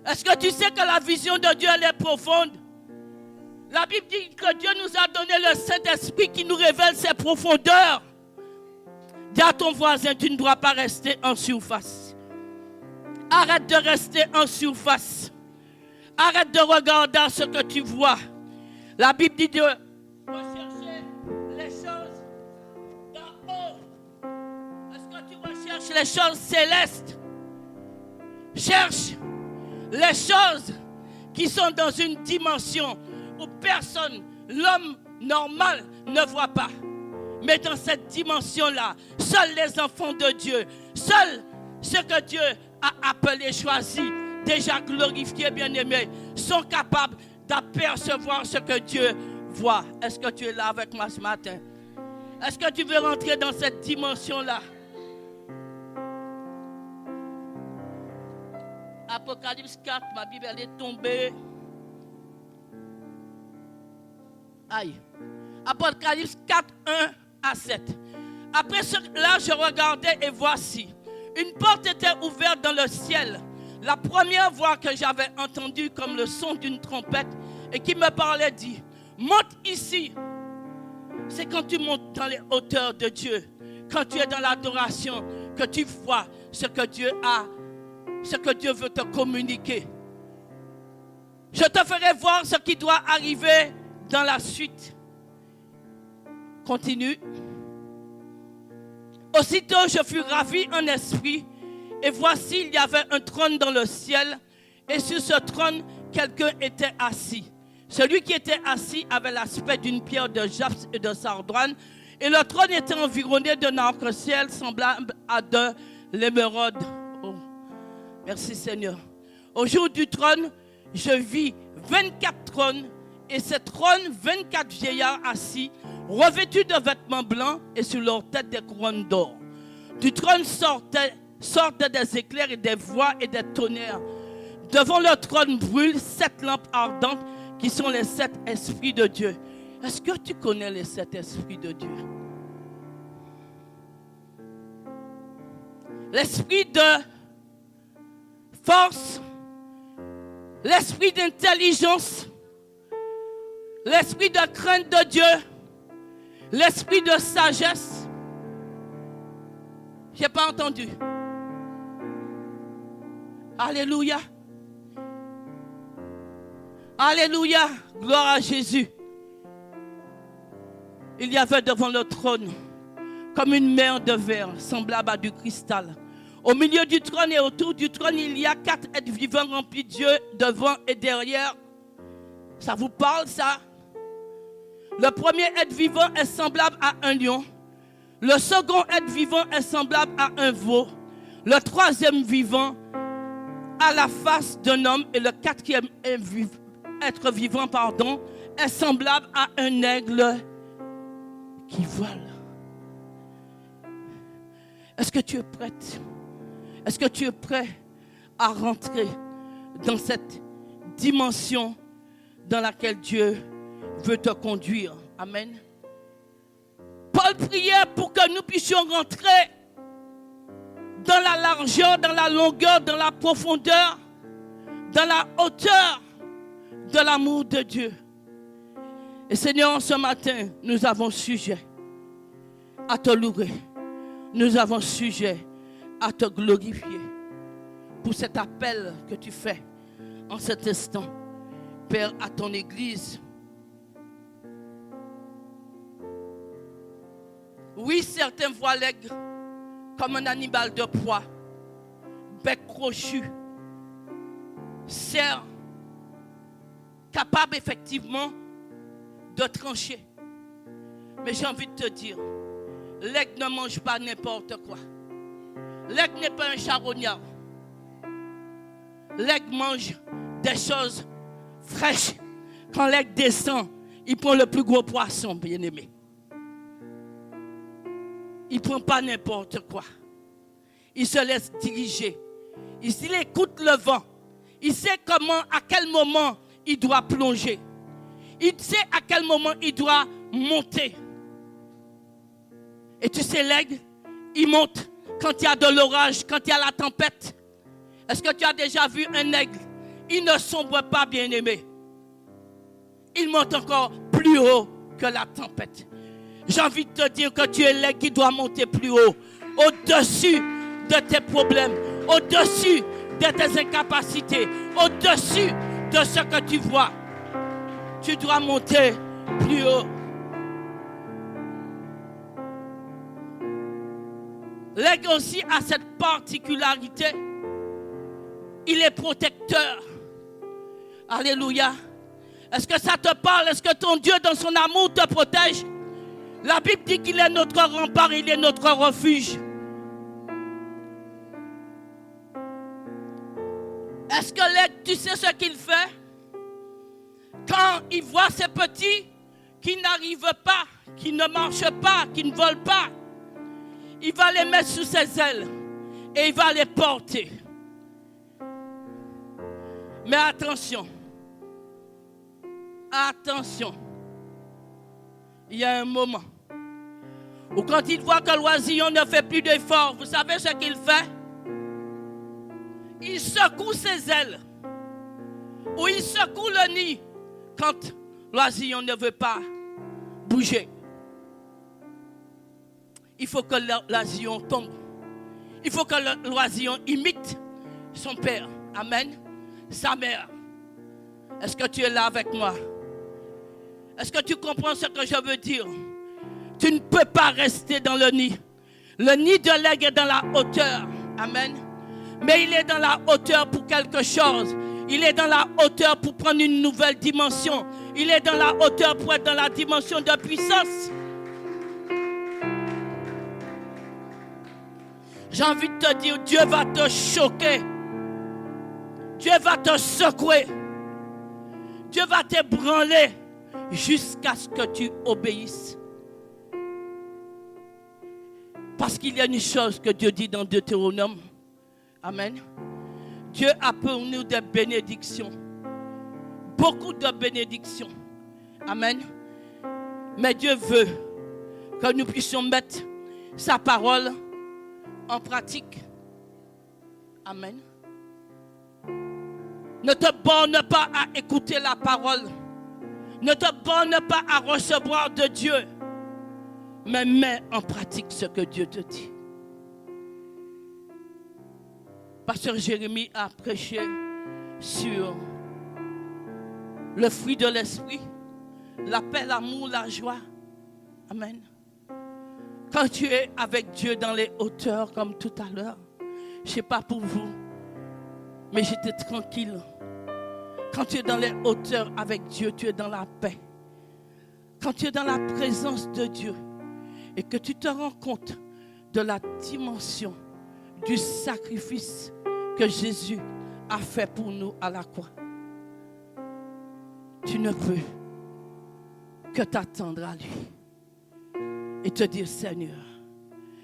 Est-ce que tu sais que la vision de Dieu, elle est profonde? La Bible dit que Dieu nous a donné le Saint-Esprit qui nous révèle ses profondeurs. Dis à ton voisin, tu ne dois pas rester en surface. Arrête de rester en surface. Arrête de regarder ce que tu vois. La Bible dit de rechercher les choses d'en haut. Est-ce que tu recherches les choses célestes? Cherche les choses qui sont dans une dimension où personne, l'homme normal, ne voit pas. Mais dans cette dimension-là, seuls les enfants de Dieu, seuls ceux que Dieu a appelés, choisis, déjà glorifiés, bien-aimés, sont capables d'apercevoir ce que Dieu voit. Est-ce que tu es là avec moi ce matin? Est-ce que tu veux rentrer dans cette dimension-là? Apocalypse 4, ma Bible elle est tombée. Aïe. Apocalypse 4, 1 à 7. Après cela, je regardais et voici, une porte était ouverte dans le ciel. La première voix que j'avais entendue comme le son d'une trompette et qui me parlait dit, monte ici. C'est quand tu montes dans les hauteurs de Dieu, quand tu es dans l'adoration, que tu vois ce que Dieu a, ce que Dieu veut te communiquer. Je te ferai voir ce qui doit arriver dans la suite. Continue. Aussitôt, je fus ravi en esprit, et voici, il y avait un trône dans le ciel, et sur ce trône, quelqu'un était assis. Celui qui était assis avait l'aspect d'une pierre de jaspe et de sardoine, et le trône était environné d'un arc-en-ciel semblable à de l'émeraude. Oh, merci Seigneur. Au jour du trône, je vis 24 trônes, et ces trônes, 24 vieillards assis, revêtus de vêtements blancs et sur leur tête des couronnes d'or. Du trône sortaient des éclairs et des voix et des tonnerres. Devant le trône brûlent 7 lampes ardentes qui sont les 7 esprits de Dieu. Est-ce que tu connais les 7 esprits de Dieu? L'esprit de force, l'esprit d'intelligence, l'esprit de crainte de Dieu, l'esprit de sagesse. Je n'ai pas entendu. Alléluia. Alléluia. Gloire à Jésus. Il y avait devant le trône comme une mer de verre semblable à du cristal. Au milieu du trône et autour du trône, il y a 4 êtres vivants remplis de Dieu devant et derrière. Ça vous parle, ça? Le premier être vivant est semblable à un lion. Le second être vivant est semblable à un veau. Le troisième vivant a la face d'un homme. Et le quatrième être vivant, est semblable à un aigle qui vole. Est-ce que tu es prête? Est-ce que tu es prêt à rentrer dans cette dimension dans laquelle Dieu veut te conduire? Amen. Paul priait pour que nous puissions rentrer dans la largeur, dans la longueur, dans la profondeur, dans la hauteur de l'amour de Dieu. Et Seigneur, ce matin, nous avons sujet à te louer. Nous avons sujet à te glorifier pour cet appel que tu fais en cet instant, Père, à ton Église. Oui, certains voient l'aigle comme un animal de proie, bec crochu, cerf, capable effectivement de trancher. Mais j'ai envie de te dire, l'aigle ne mange pas n'importe quoi. L'aigle n'est pas un charognard. L'aigle mange des choses fraîches. Quand l'aigle descend, il prend le plus gros poisson, bien-aimé. Il ne prend pas n'importe quoi. Il se laisse diriger. Il écoute le vent. Il sait comment, à quel moment il doit plonger. Il sait à quel moment il doit monter. Et tu sais, l'aigle, il monte quand il y a de l'orage, quand il y a la tempête. Est-ce que tu as déjà vu un aigle? Il ne sombre pas, bien-aimé. Il monte encore plus haut que la tempête. J'ai envie de te dire que tu es l'aigle qui doit monter plus haut, au-dessus de tes problèmes, au-dessus de tes incapacités, au-dessus de ce que tu vois. Tu dois monter plus haut. L'aigle aussi a cette particularité. Il est protecteur. Alléluia. Est-ce que ça te parle? Est-ce que ton Dieu, dans son amour, te protège? La Bible dit qu'il est notre rempart, il est notre refuge. Est-ce que l'aigle, tu sais ce qu'il fait? Quand il voit ses petits qui n'arrivent pas, qui ne marchent pas, qui ne volent pas, il va les mettre sous ses ailes et il va les porter. Mais attention, attention, il y a un moment où quand il voit que l'oisillon ne fait plus d'efforts, vous savez ce qu'il fait? Il secoue ses ailes ou il secoue le nid quand l'oisillon ne veut pas bouger. Il faut que l'oisillon tombe. Il faut que l'oisillon imite son père. Amen. Sa mère. Est-ce que tu es là avec moi? Est-ce que tu comprends ce que je veux dire? Tu ne peux pas rester dans le nid. Le nid de l'aigle est dans la hauteur. Amen. Mais il est dans la hauteur pour quelque chose. Il est dans la hauteur pour prendre une nouvelle dimension. Il est dans la hauteur pour être dans la dimension de puissance. J'ai envie de te dire, Dieu va te choquer. Dieu va te secouer. Dieu va t'ébranler jusqu'à ce que tu obéisses. Parce qu'il y a une chose que Dieu dit dans Deutéronome. Amen. Dieu a pour nous des bénédictions. Beaucoup de bénédictions. Amen. Mais Dieu veut que nous puissions mettre sa parole en pratique. Amen. Ne te borne pas à écouter la parole. Ne te borne pas à recevoir de Dieu. Mais mets en pratique ce que Dieu te dit. Pasteur Jérémie a prêché sur le fruit de l'esprit, la paix, l'amour, la joie. Amen. Quand tu es avec Dieu dans les hauteurs comme tout à l'heure, je ne sais pas pour vous, mais j'étais tranquille. Quand tu es dans les hauteurs avec Dieu, tu es dans la paix. Quand tu es dans la présence de Dieu et que tu te rends compte de la dimension du sacrifice que Jésus a fait pour nous à la croix, tu ne peux que t'attendre à lui et te dire: Seigneur,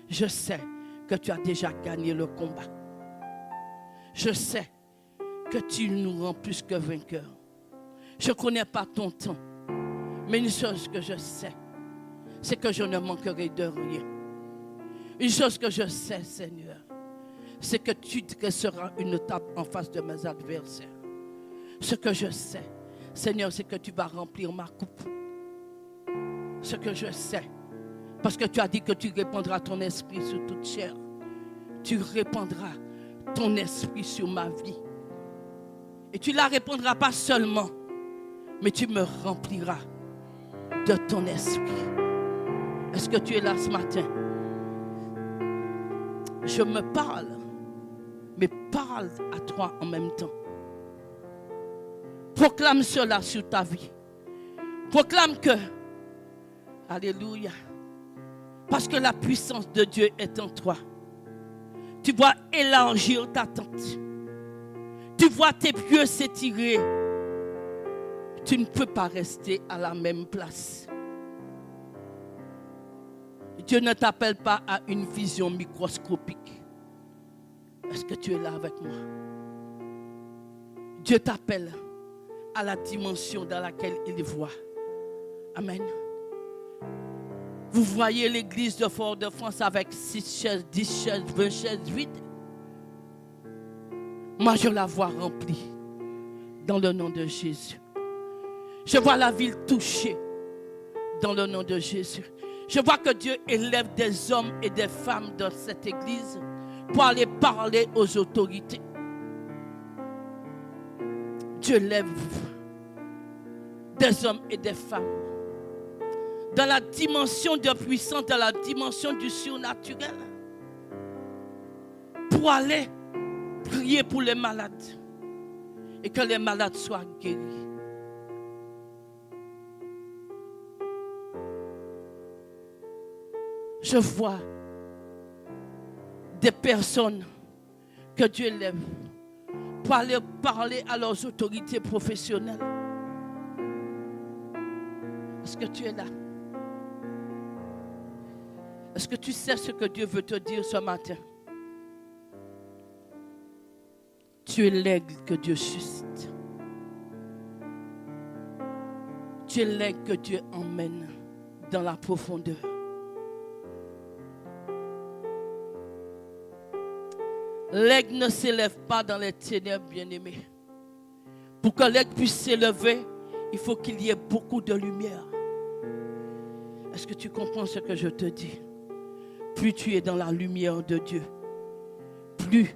je sais que tu as déjà gagné le combat. Je sais que tu nous rends plus que vainqueurs. Je ne connais pas ton temps, mais une chose que je sais, c'est que je ne manquerai de rien. Une chose que je sais, Seigneur, c'est que tu dresseras une table en face de mes adversaires. Ce que je sais, Seigneur, c'est que tu vas remplir ma coupe. Ce que je sais, parce que tu as dit que tu répandras ton esprit sur toute chair. Tu répandras ton esprit sur ma vie. Et tu ne la répandras pas seulement, mais tu me rempliras de ton esprit. Est-ce que tu es là ce matin? Je me parle, mais parle à toi en même temps. Proclame cela sur ta vie. Proclame que, alléluia, parce que la puissance de Dieu est en toi. Tu vois élargir ta tente. Tu vois tes pieds s'étirer. Tu ne peux pas rester à la même place. Dieu ne t'appelle pas à une vision microscopique. Est-ce que tu es là avec moi? Dieu t'appelle à la dimension dans laquelle il voit. Amen. Vous voyez l'église de Fort-de-France avec 6 chaises, 10 chaises, 20 chaises vides. Moi, je la vois remplie dans le nom de Jésus. Je vois la ville touchée dans le nom de Jésus. Je vois que Dieu élève des hommes et des femmes dans cette église pour aller parler aux autorités. Dieu lève des hommes et des femmes dans la dimension de puissance, dans la dimension du surnaturel, pour aller prier pour les malades et que les malades soient guéris. Je vois des personnes que Dieu lève pour aller parler à leurs autorités professionnelles. Est-ce que tu es là? Est-ce que tu sais ce que Dieu veut te dire ce matin? Tu es l'aigle que Dieu suscite. Tu es l'aigle que Dieu emmène dans la profondeur. L'aigle ne s'élève pas dans les ténèbres, bien-aimés. Pour que l'aigle puisse s'élever, il faut qu'il y ait beaucoup de lumière. Est-ce que tu comprends ce que je te dis? Plus tu es dans la lumière de Dieu, plus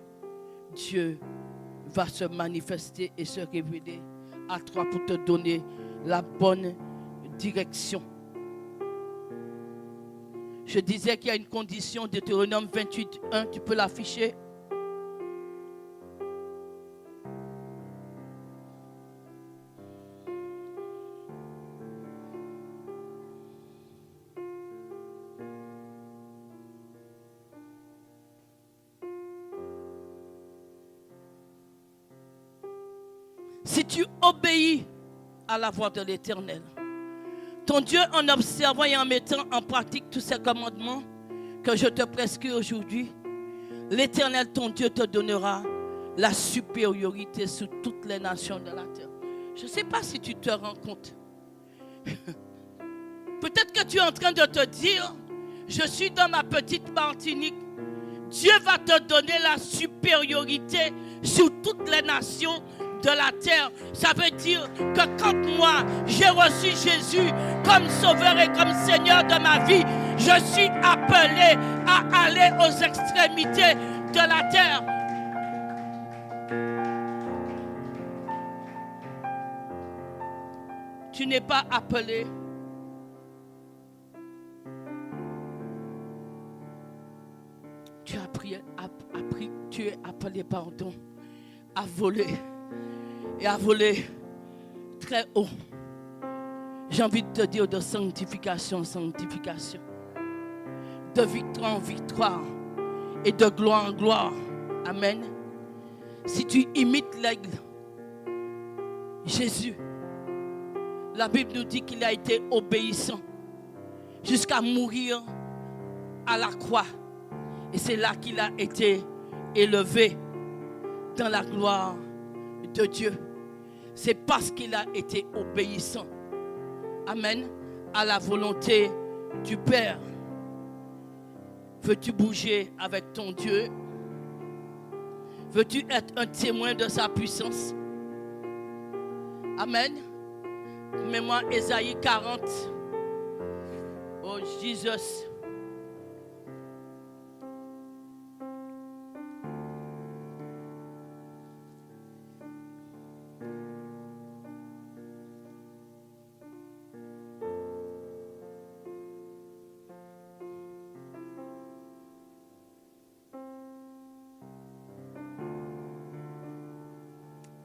Dieu va se manifester et se révéler à toi pour te donner la bonne direction. Je disais qu'il y a une condition, Deutéronome 28:1, tu peux l'afficher. Si tu obéis à la voix de l'Éternel, ton Dieu, en observant et en mettant en pratique tous ces commandements que je te prescris aujourd'hui, l'Éternel, ton Dieu, te donnera la supériorité sur toutes les nations de la terre. Je ne sais pas si tu te rends compte. Peut-être que tu es en train de te dire, je suis dans ma petite Martinique. Dieu va te donner la supériorité sur toutes les nations de la terre. Ça veut dire que quand moi, j'ai reçu Jésus comme sauveur et comme Seigneur de ma vie, je suis appelé à aller aux extrémités de la terre. Tu n'es pas appelé. Tu es appelé, pardon, à voler. Et à voler très haut. J'ai envie de te dire de sanctification en sanctification. De victoire en victoire. Et de gloire en gloire. Amen. Si tu imites l'aigle, Jésus, la Bible nous dit qu'il a été obéissant jusqu'à mourir à la croix. Et c'est là qu'il a été élevé dans la gloire de Dieu. C'est parce qu'il a été obéissant. Amen. À la volonté du Père. Veux-tu bouger avec ton Dieu? Veux-tu être un témoin de sa puissance? Amen. Mets-moi Ésaïe 40. Oh Jésus.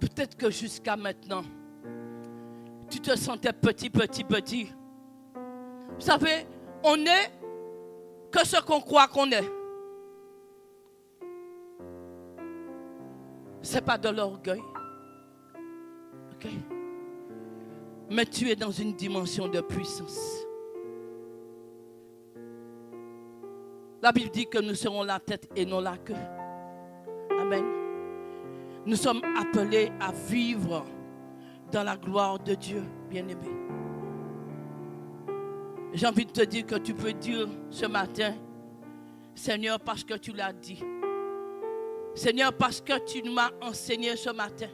Peut-être que jusqu'à maintenant, tu te sentais petit. Vous savez, on n'est que ce qu'on croit qu'on est. Ce n'est pas de l'orgueil. Ok? Mais tu es dans une dimension de puissance. La Bible dit que nous serons la tête et non la queue. Amen. Nous sommes appelés à vivre dans la gloire de Dieu, bien-aimé. J'ai envie de te dire que tu peux dire ce matin, Seigneur, parce que tu l'as dit. Seigneur, parce que tu m'as enseigné ce matin.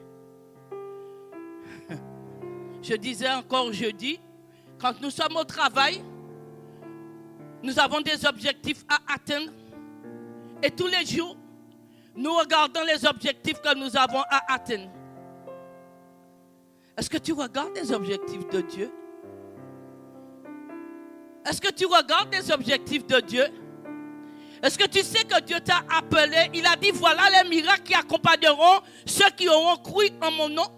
Je disais encore jeudi, quand nous sommes au travail, nous avons des objectifs à atteindre. Et tous les jours, nous regardons les objectifs que nous avons à atteindre. Est-ce que tu regardes les objectifs de Dieu? Est-ce que tu regardes les objectifs de Dieu? Est-ce que tu sais que Dieu t'a appelé? Il a dit, voilà les miracles qui accompagneront ceux qui auront cru en mon nom.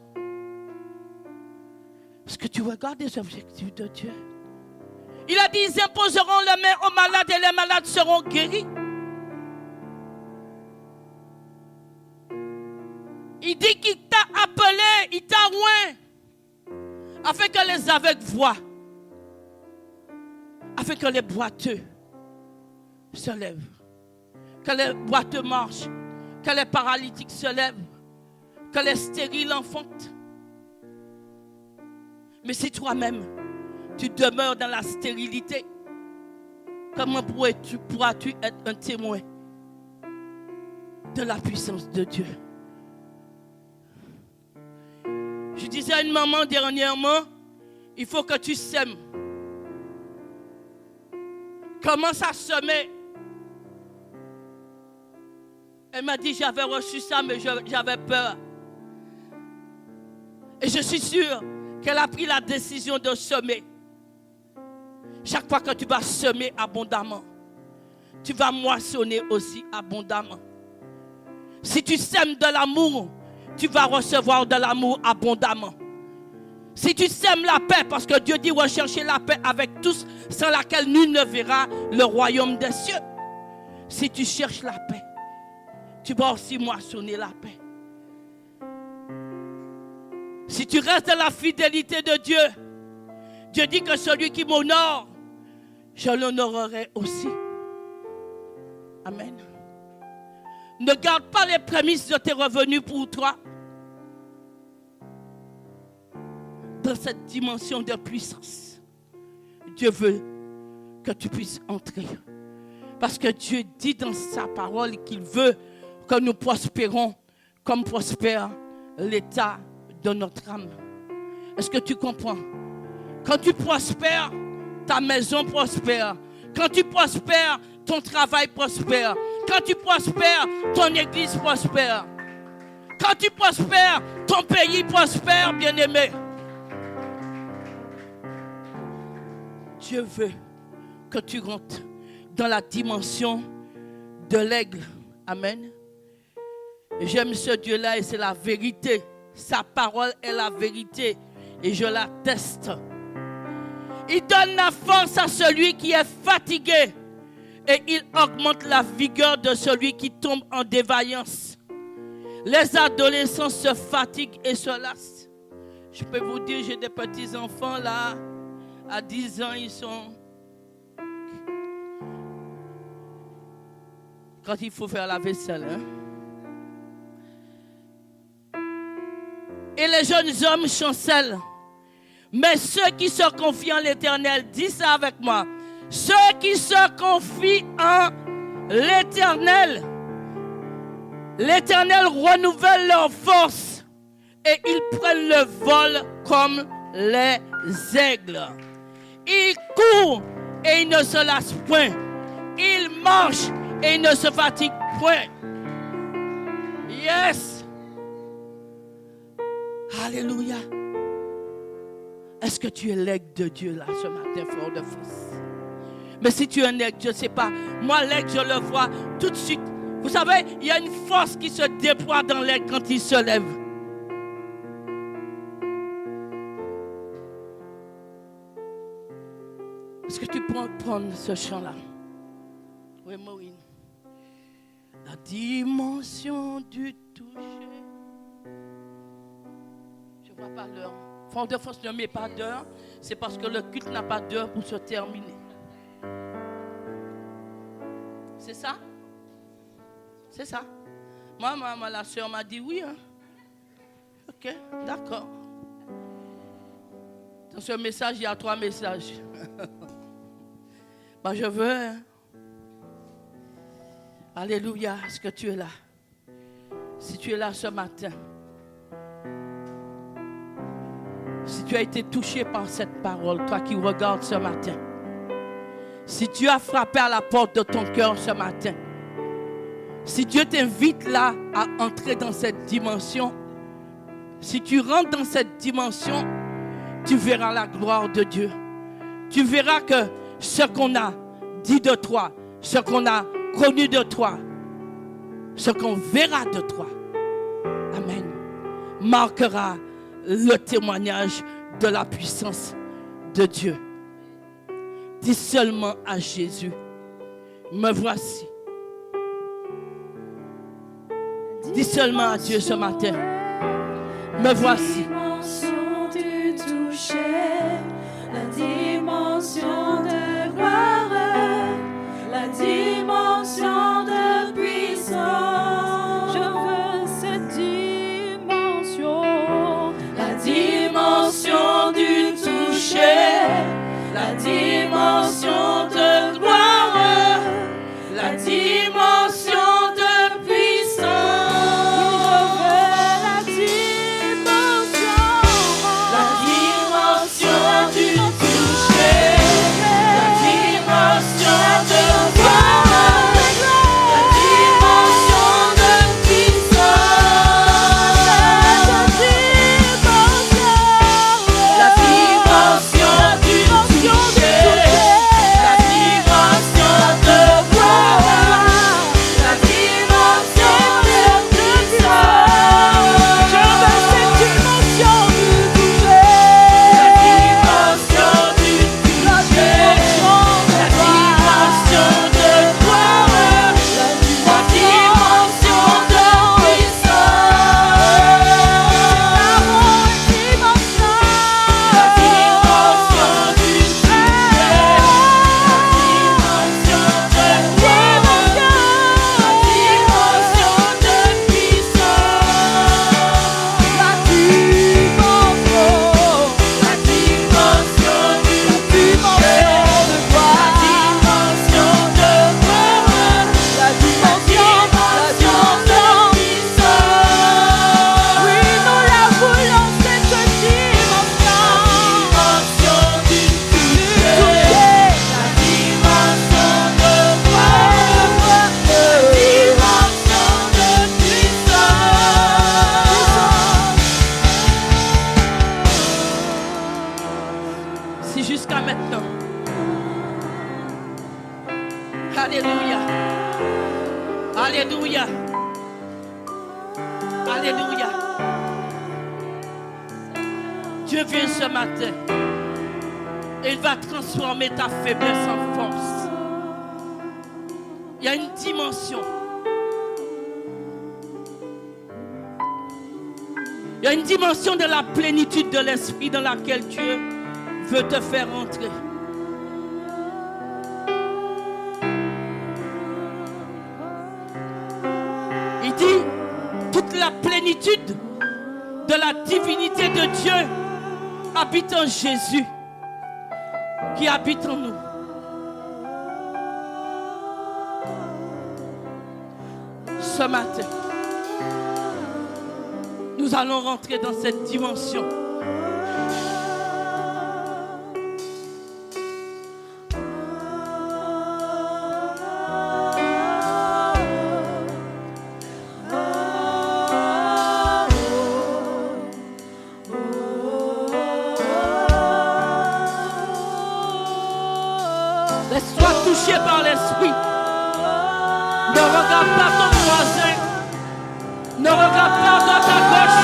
Est-ce que tu regardes les objectifs de Dieu? Il a dit, ils imposeront les mains aux malades et les malades seront guéris. Il dit qu'il t'a appelé, il t'a oint, afin que les aveugles voient, afin que les boiteux se lèvent, que les boiteux marchent, que les paralytiques se lèvent, que les stériles enfantent. Mais si toi-même, tu demeures dans la stérilité, comment pourras-tu être un témoin de la puissance de Dieu? Je disais à une maman dernièrement, il faut que tu sèmes. Commence à semer. Elle m'a dit, j'avais reçu ça, mais j'avais peur. Et je suis sûre qu'elle a pris la décision de semer. Chaque fois que tu vas semer abondamment, tu vas moissonner aussi abondamment. Si tu sèmes de l'amour, tu vas recevoir de l'amour abondamment. Si tu sèmes la paix, parce que Dieu dit rechercher la paix avec tous, sans laquelle nul ne verra le royaume des cieux. Si tu cherches la paix, tu vas aussi moissonner la paix. Si tu restes dans la fidélité de Dieu, Dieu dit que celui qui m'honore, je l'honorerai aussi. Amen. Ne garde pas les prémices de tes revenus pour toi. Dans cette dimension de puissance, Dieu veut que tu puisses entrer. Parce que Dieu dit dans sa parole qu'il veut que nous prospérons comme prospère l'état de notre âme. Est-ce que tu comprends? Quand tu prospères, ta maison prospère. Quand tu prospères, ton travail prospère. Quand tu prospères, ton église prospère. Quand tu prospères, ton pays prospère, bien-aimé. Dieu veut que tu rentres dans la dimension de l'aigle. Amen. J'aime ce Dieu-là et c'est la vérité. Sa parole est la vérité et je l'atteste. Il donne la force à celui qui est fatigué et il augmente la vigueur de celui qui tombe en défaillance. Les adolescents se fatiguent et se lassent. Je peux vous dire, j'ai des petits-enfants là, à 10 ans, ils sont... Quand il faut faire la vaisselle, hein? Et les jeunes hommes chancellent. Mais ceux qui se confient en l'Éternel, dis ça avec moi. Ceux qui se confient en l'Éternel, l'Éternel renouvelle leur force et ils prennent le vol comme les aigles. Ils courent et ils ne se lassent point. Ils marchent et ils ne se fatiguent point. Yes. Alléluia. Est-ce que tu es l'aigle de Dieu là ce matin, fort de force? Mais si tu es un aigle, je ne sais pas. Moi, l'aigle, je le vois tout de suite. Vous savez, il y a une force qui se déploie dans l'aigle quand il se lève. Est-ce que tu peux prendre ce chant-là? Oui, Maureen. La dimension du toucher. Je ne vois pas l'heure. Fort de force ne met pas d'heure. C'est parce que le culte n'a pas d'heure pour se terminer. C'est ça? C'est ça? Moi, la soeur m'a dit oui. Hein? Ok, d'accord. Dans ce message, il y a 3 messages. Ben, je veux. Hein? Alléluia, est-ce que tu es là? Si tu es là ce matin, si tu as été touché par cette parole, toi qui regardes ce matin, si Dieu a frappé à la porte de ton cœur ce matin, si Dieu t'invite là à entrer dans cette dimension, si tu rentres dans cette dimension, tu verras la gloire de Dieu. Tu verras que ce qu'on a dit de toi, ce qu'on a connu de toi, ce qu'on verra de toi, amen, marquera le témoignage de la puissance de Dieu. Dis seulement à Jésus, me voici. Dis seulement à Dieu ce matin, me voici. La dimension de gloire, la dimension de puissance. Je veux cette dimension. La dimension du toucher, la dimension de gloire, la dimension de puissance. La dimension. La dimension du toucher, la dimension de gloire, la dimension de puissance. La dimension du toucher, la dimension de gloire, Alléluia. Alléluia. Dieu vient ce matin et il va transformer ta faiblesse en force. Il y a une dimension. Il y a une dimension de la plénitude de l'esprit dans laquelle Dieu veut te faire entrer. Il dit, toute la plénitude de la divinité de Dieu habite en Jésus, qui habite en nous. Ce matin, nous allons rentrer dans cette dimension. Laisse-toi toucher par l'esprit. Ne regarde pas ton voisin. Ne regarde pas à droite à gauche.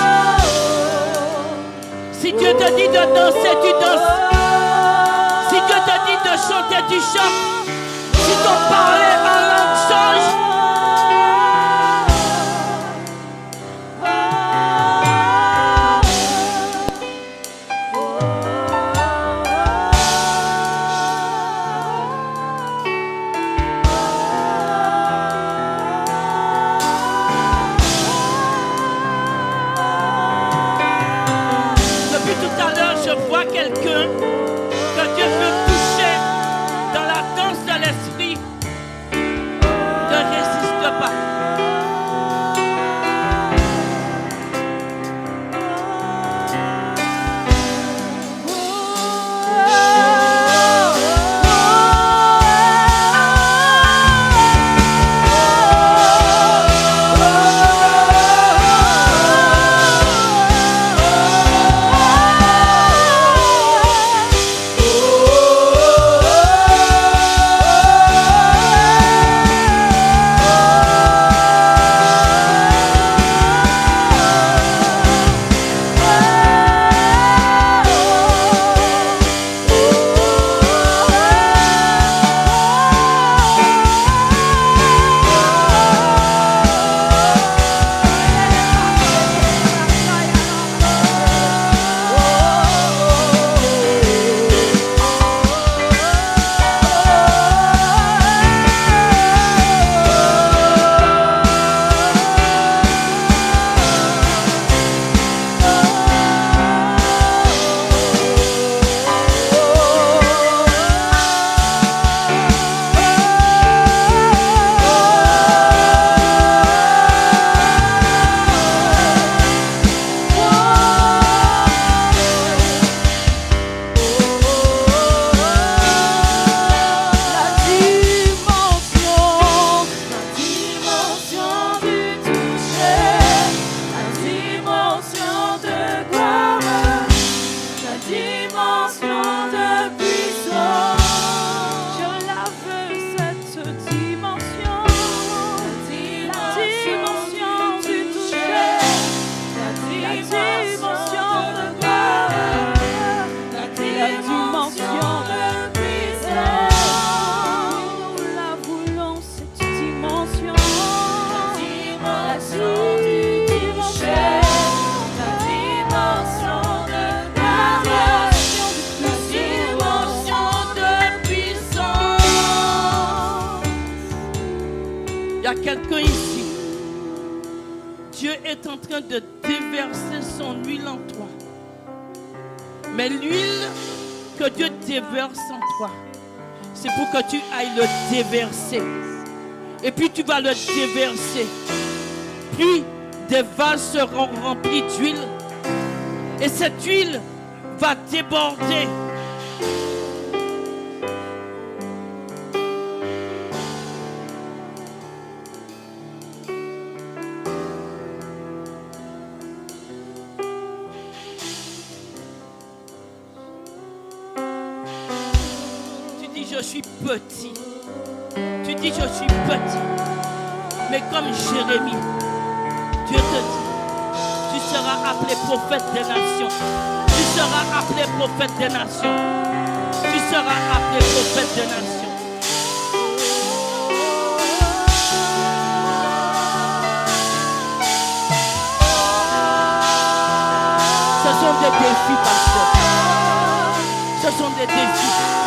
Si Dieu te dit de danser, tu danses. Si Dieu te dit de chanter, tu chantes. Si ton parler en langue change. Quelqu'un que Dieu veut toucher dans la danse de l'esprit, ne résiste pas. Quelqu'un ici, Dieu est en train de déverser son huile en toi. Mais l'huile que Dieu déverse en toi, c'est pour que tu ailles le déverser. Et puis tu vas le déverser. Puis des vases seront remplis d'huile. Et cette huile va déborder. Je suis petit. Tu dis je suis petit. Mais comme Jérémie, Dieu te dit, tu seras appelé prophète des nations. Tu seras appelé prophète des nations. Tu seras appelé prophète des nations. Ce sont des défis, pasteur. Ce sont des défis.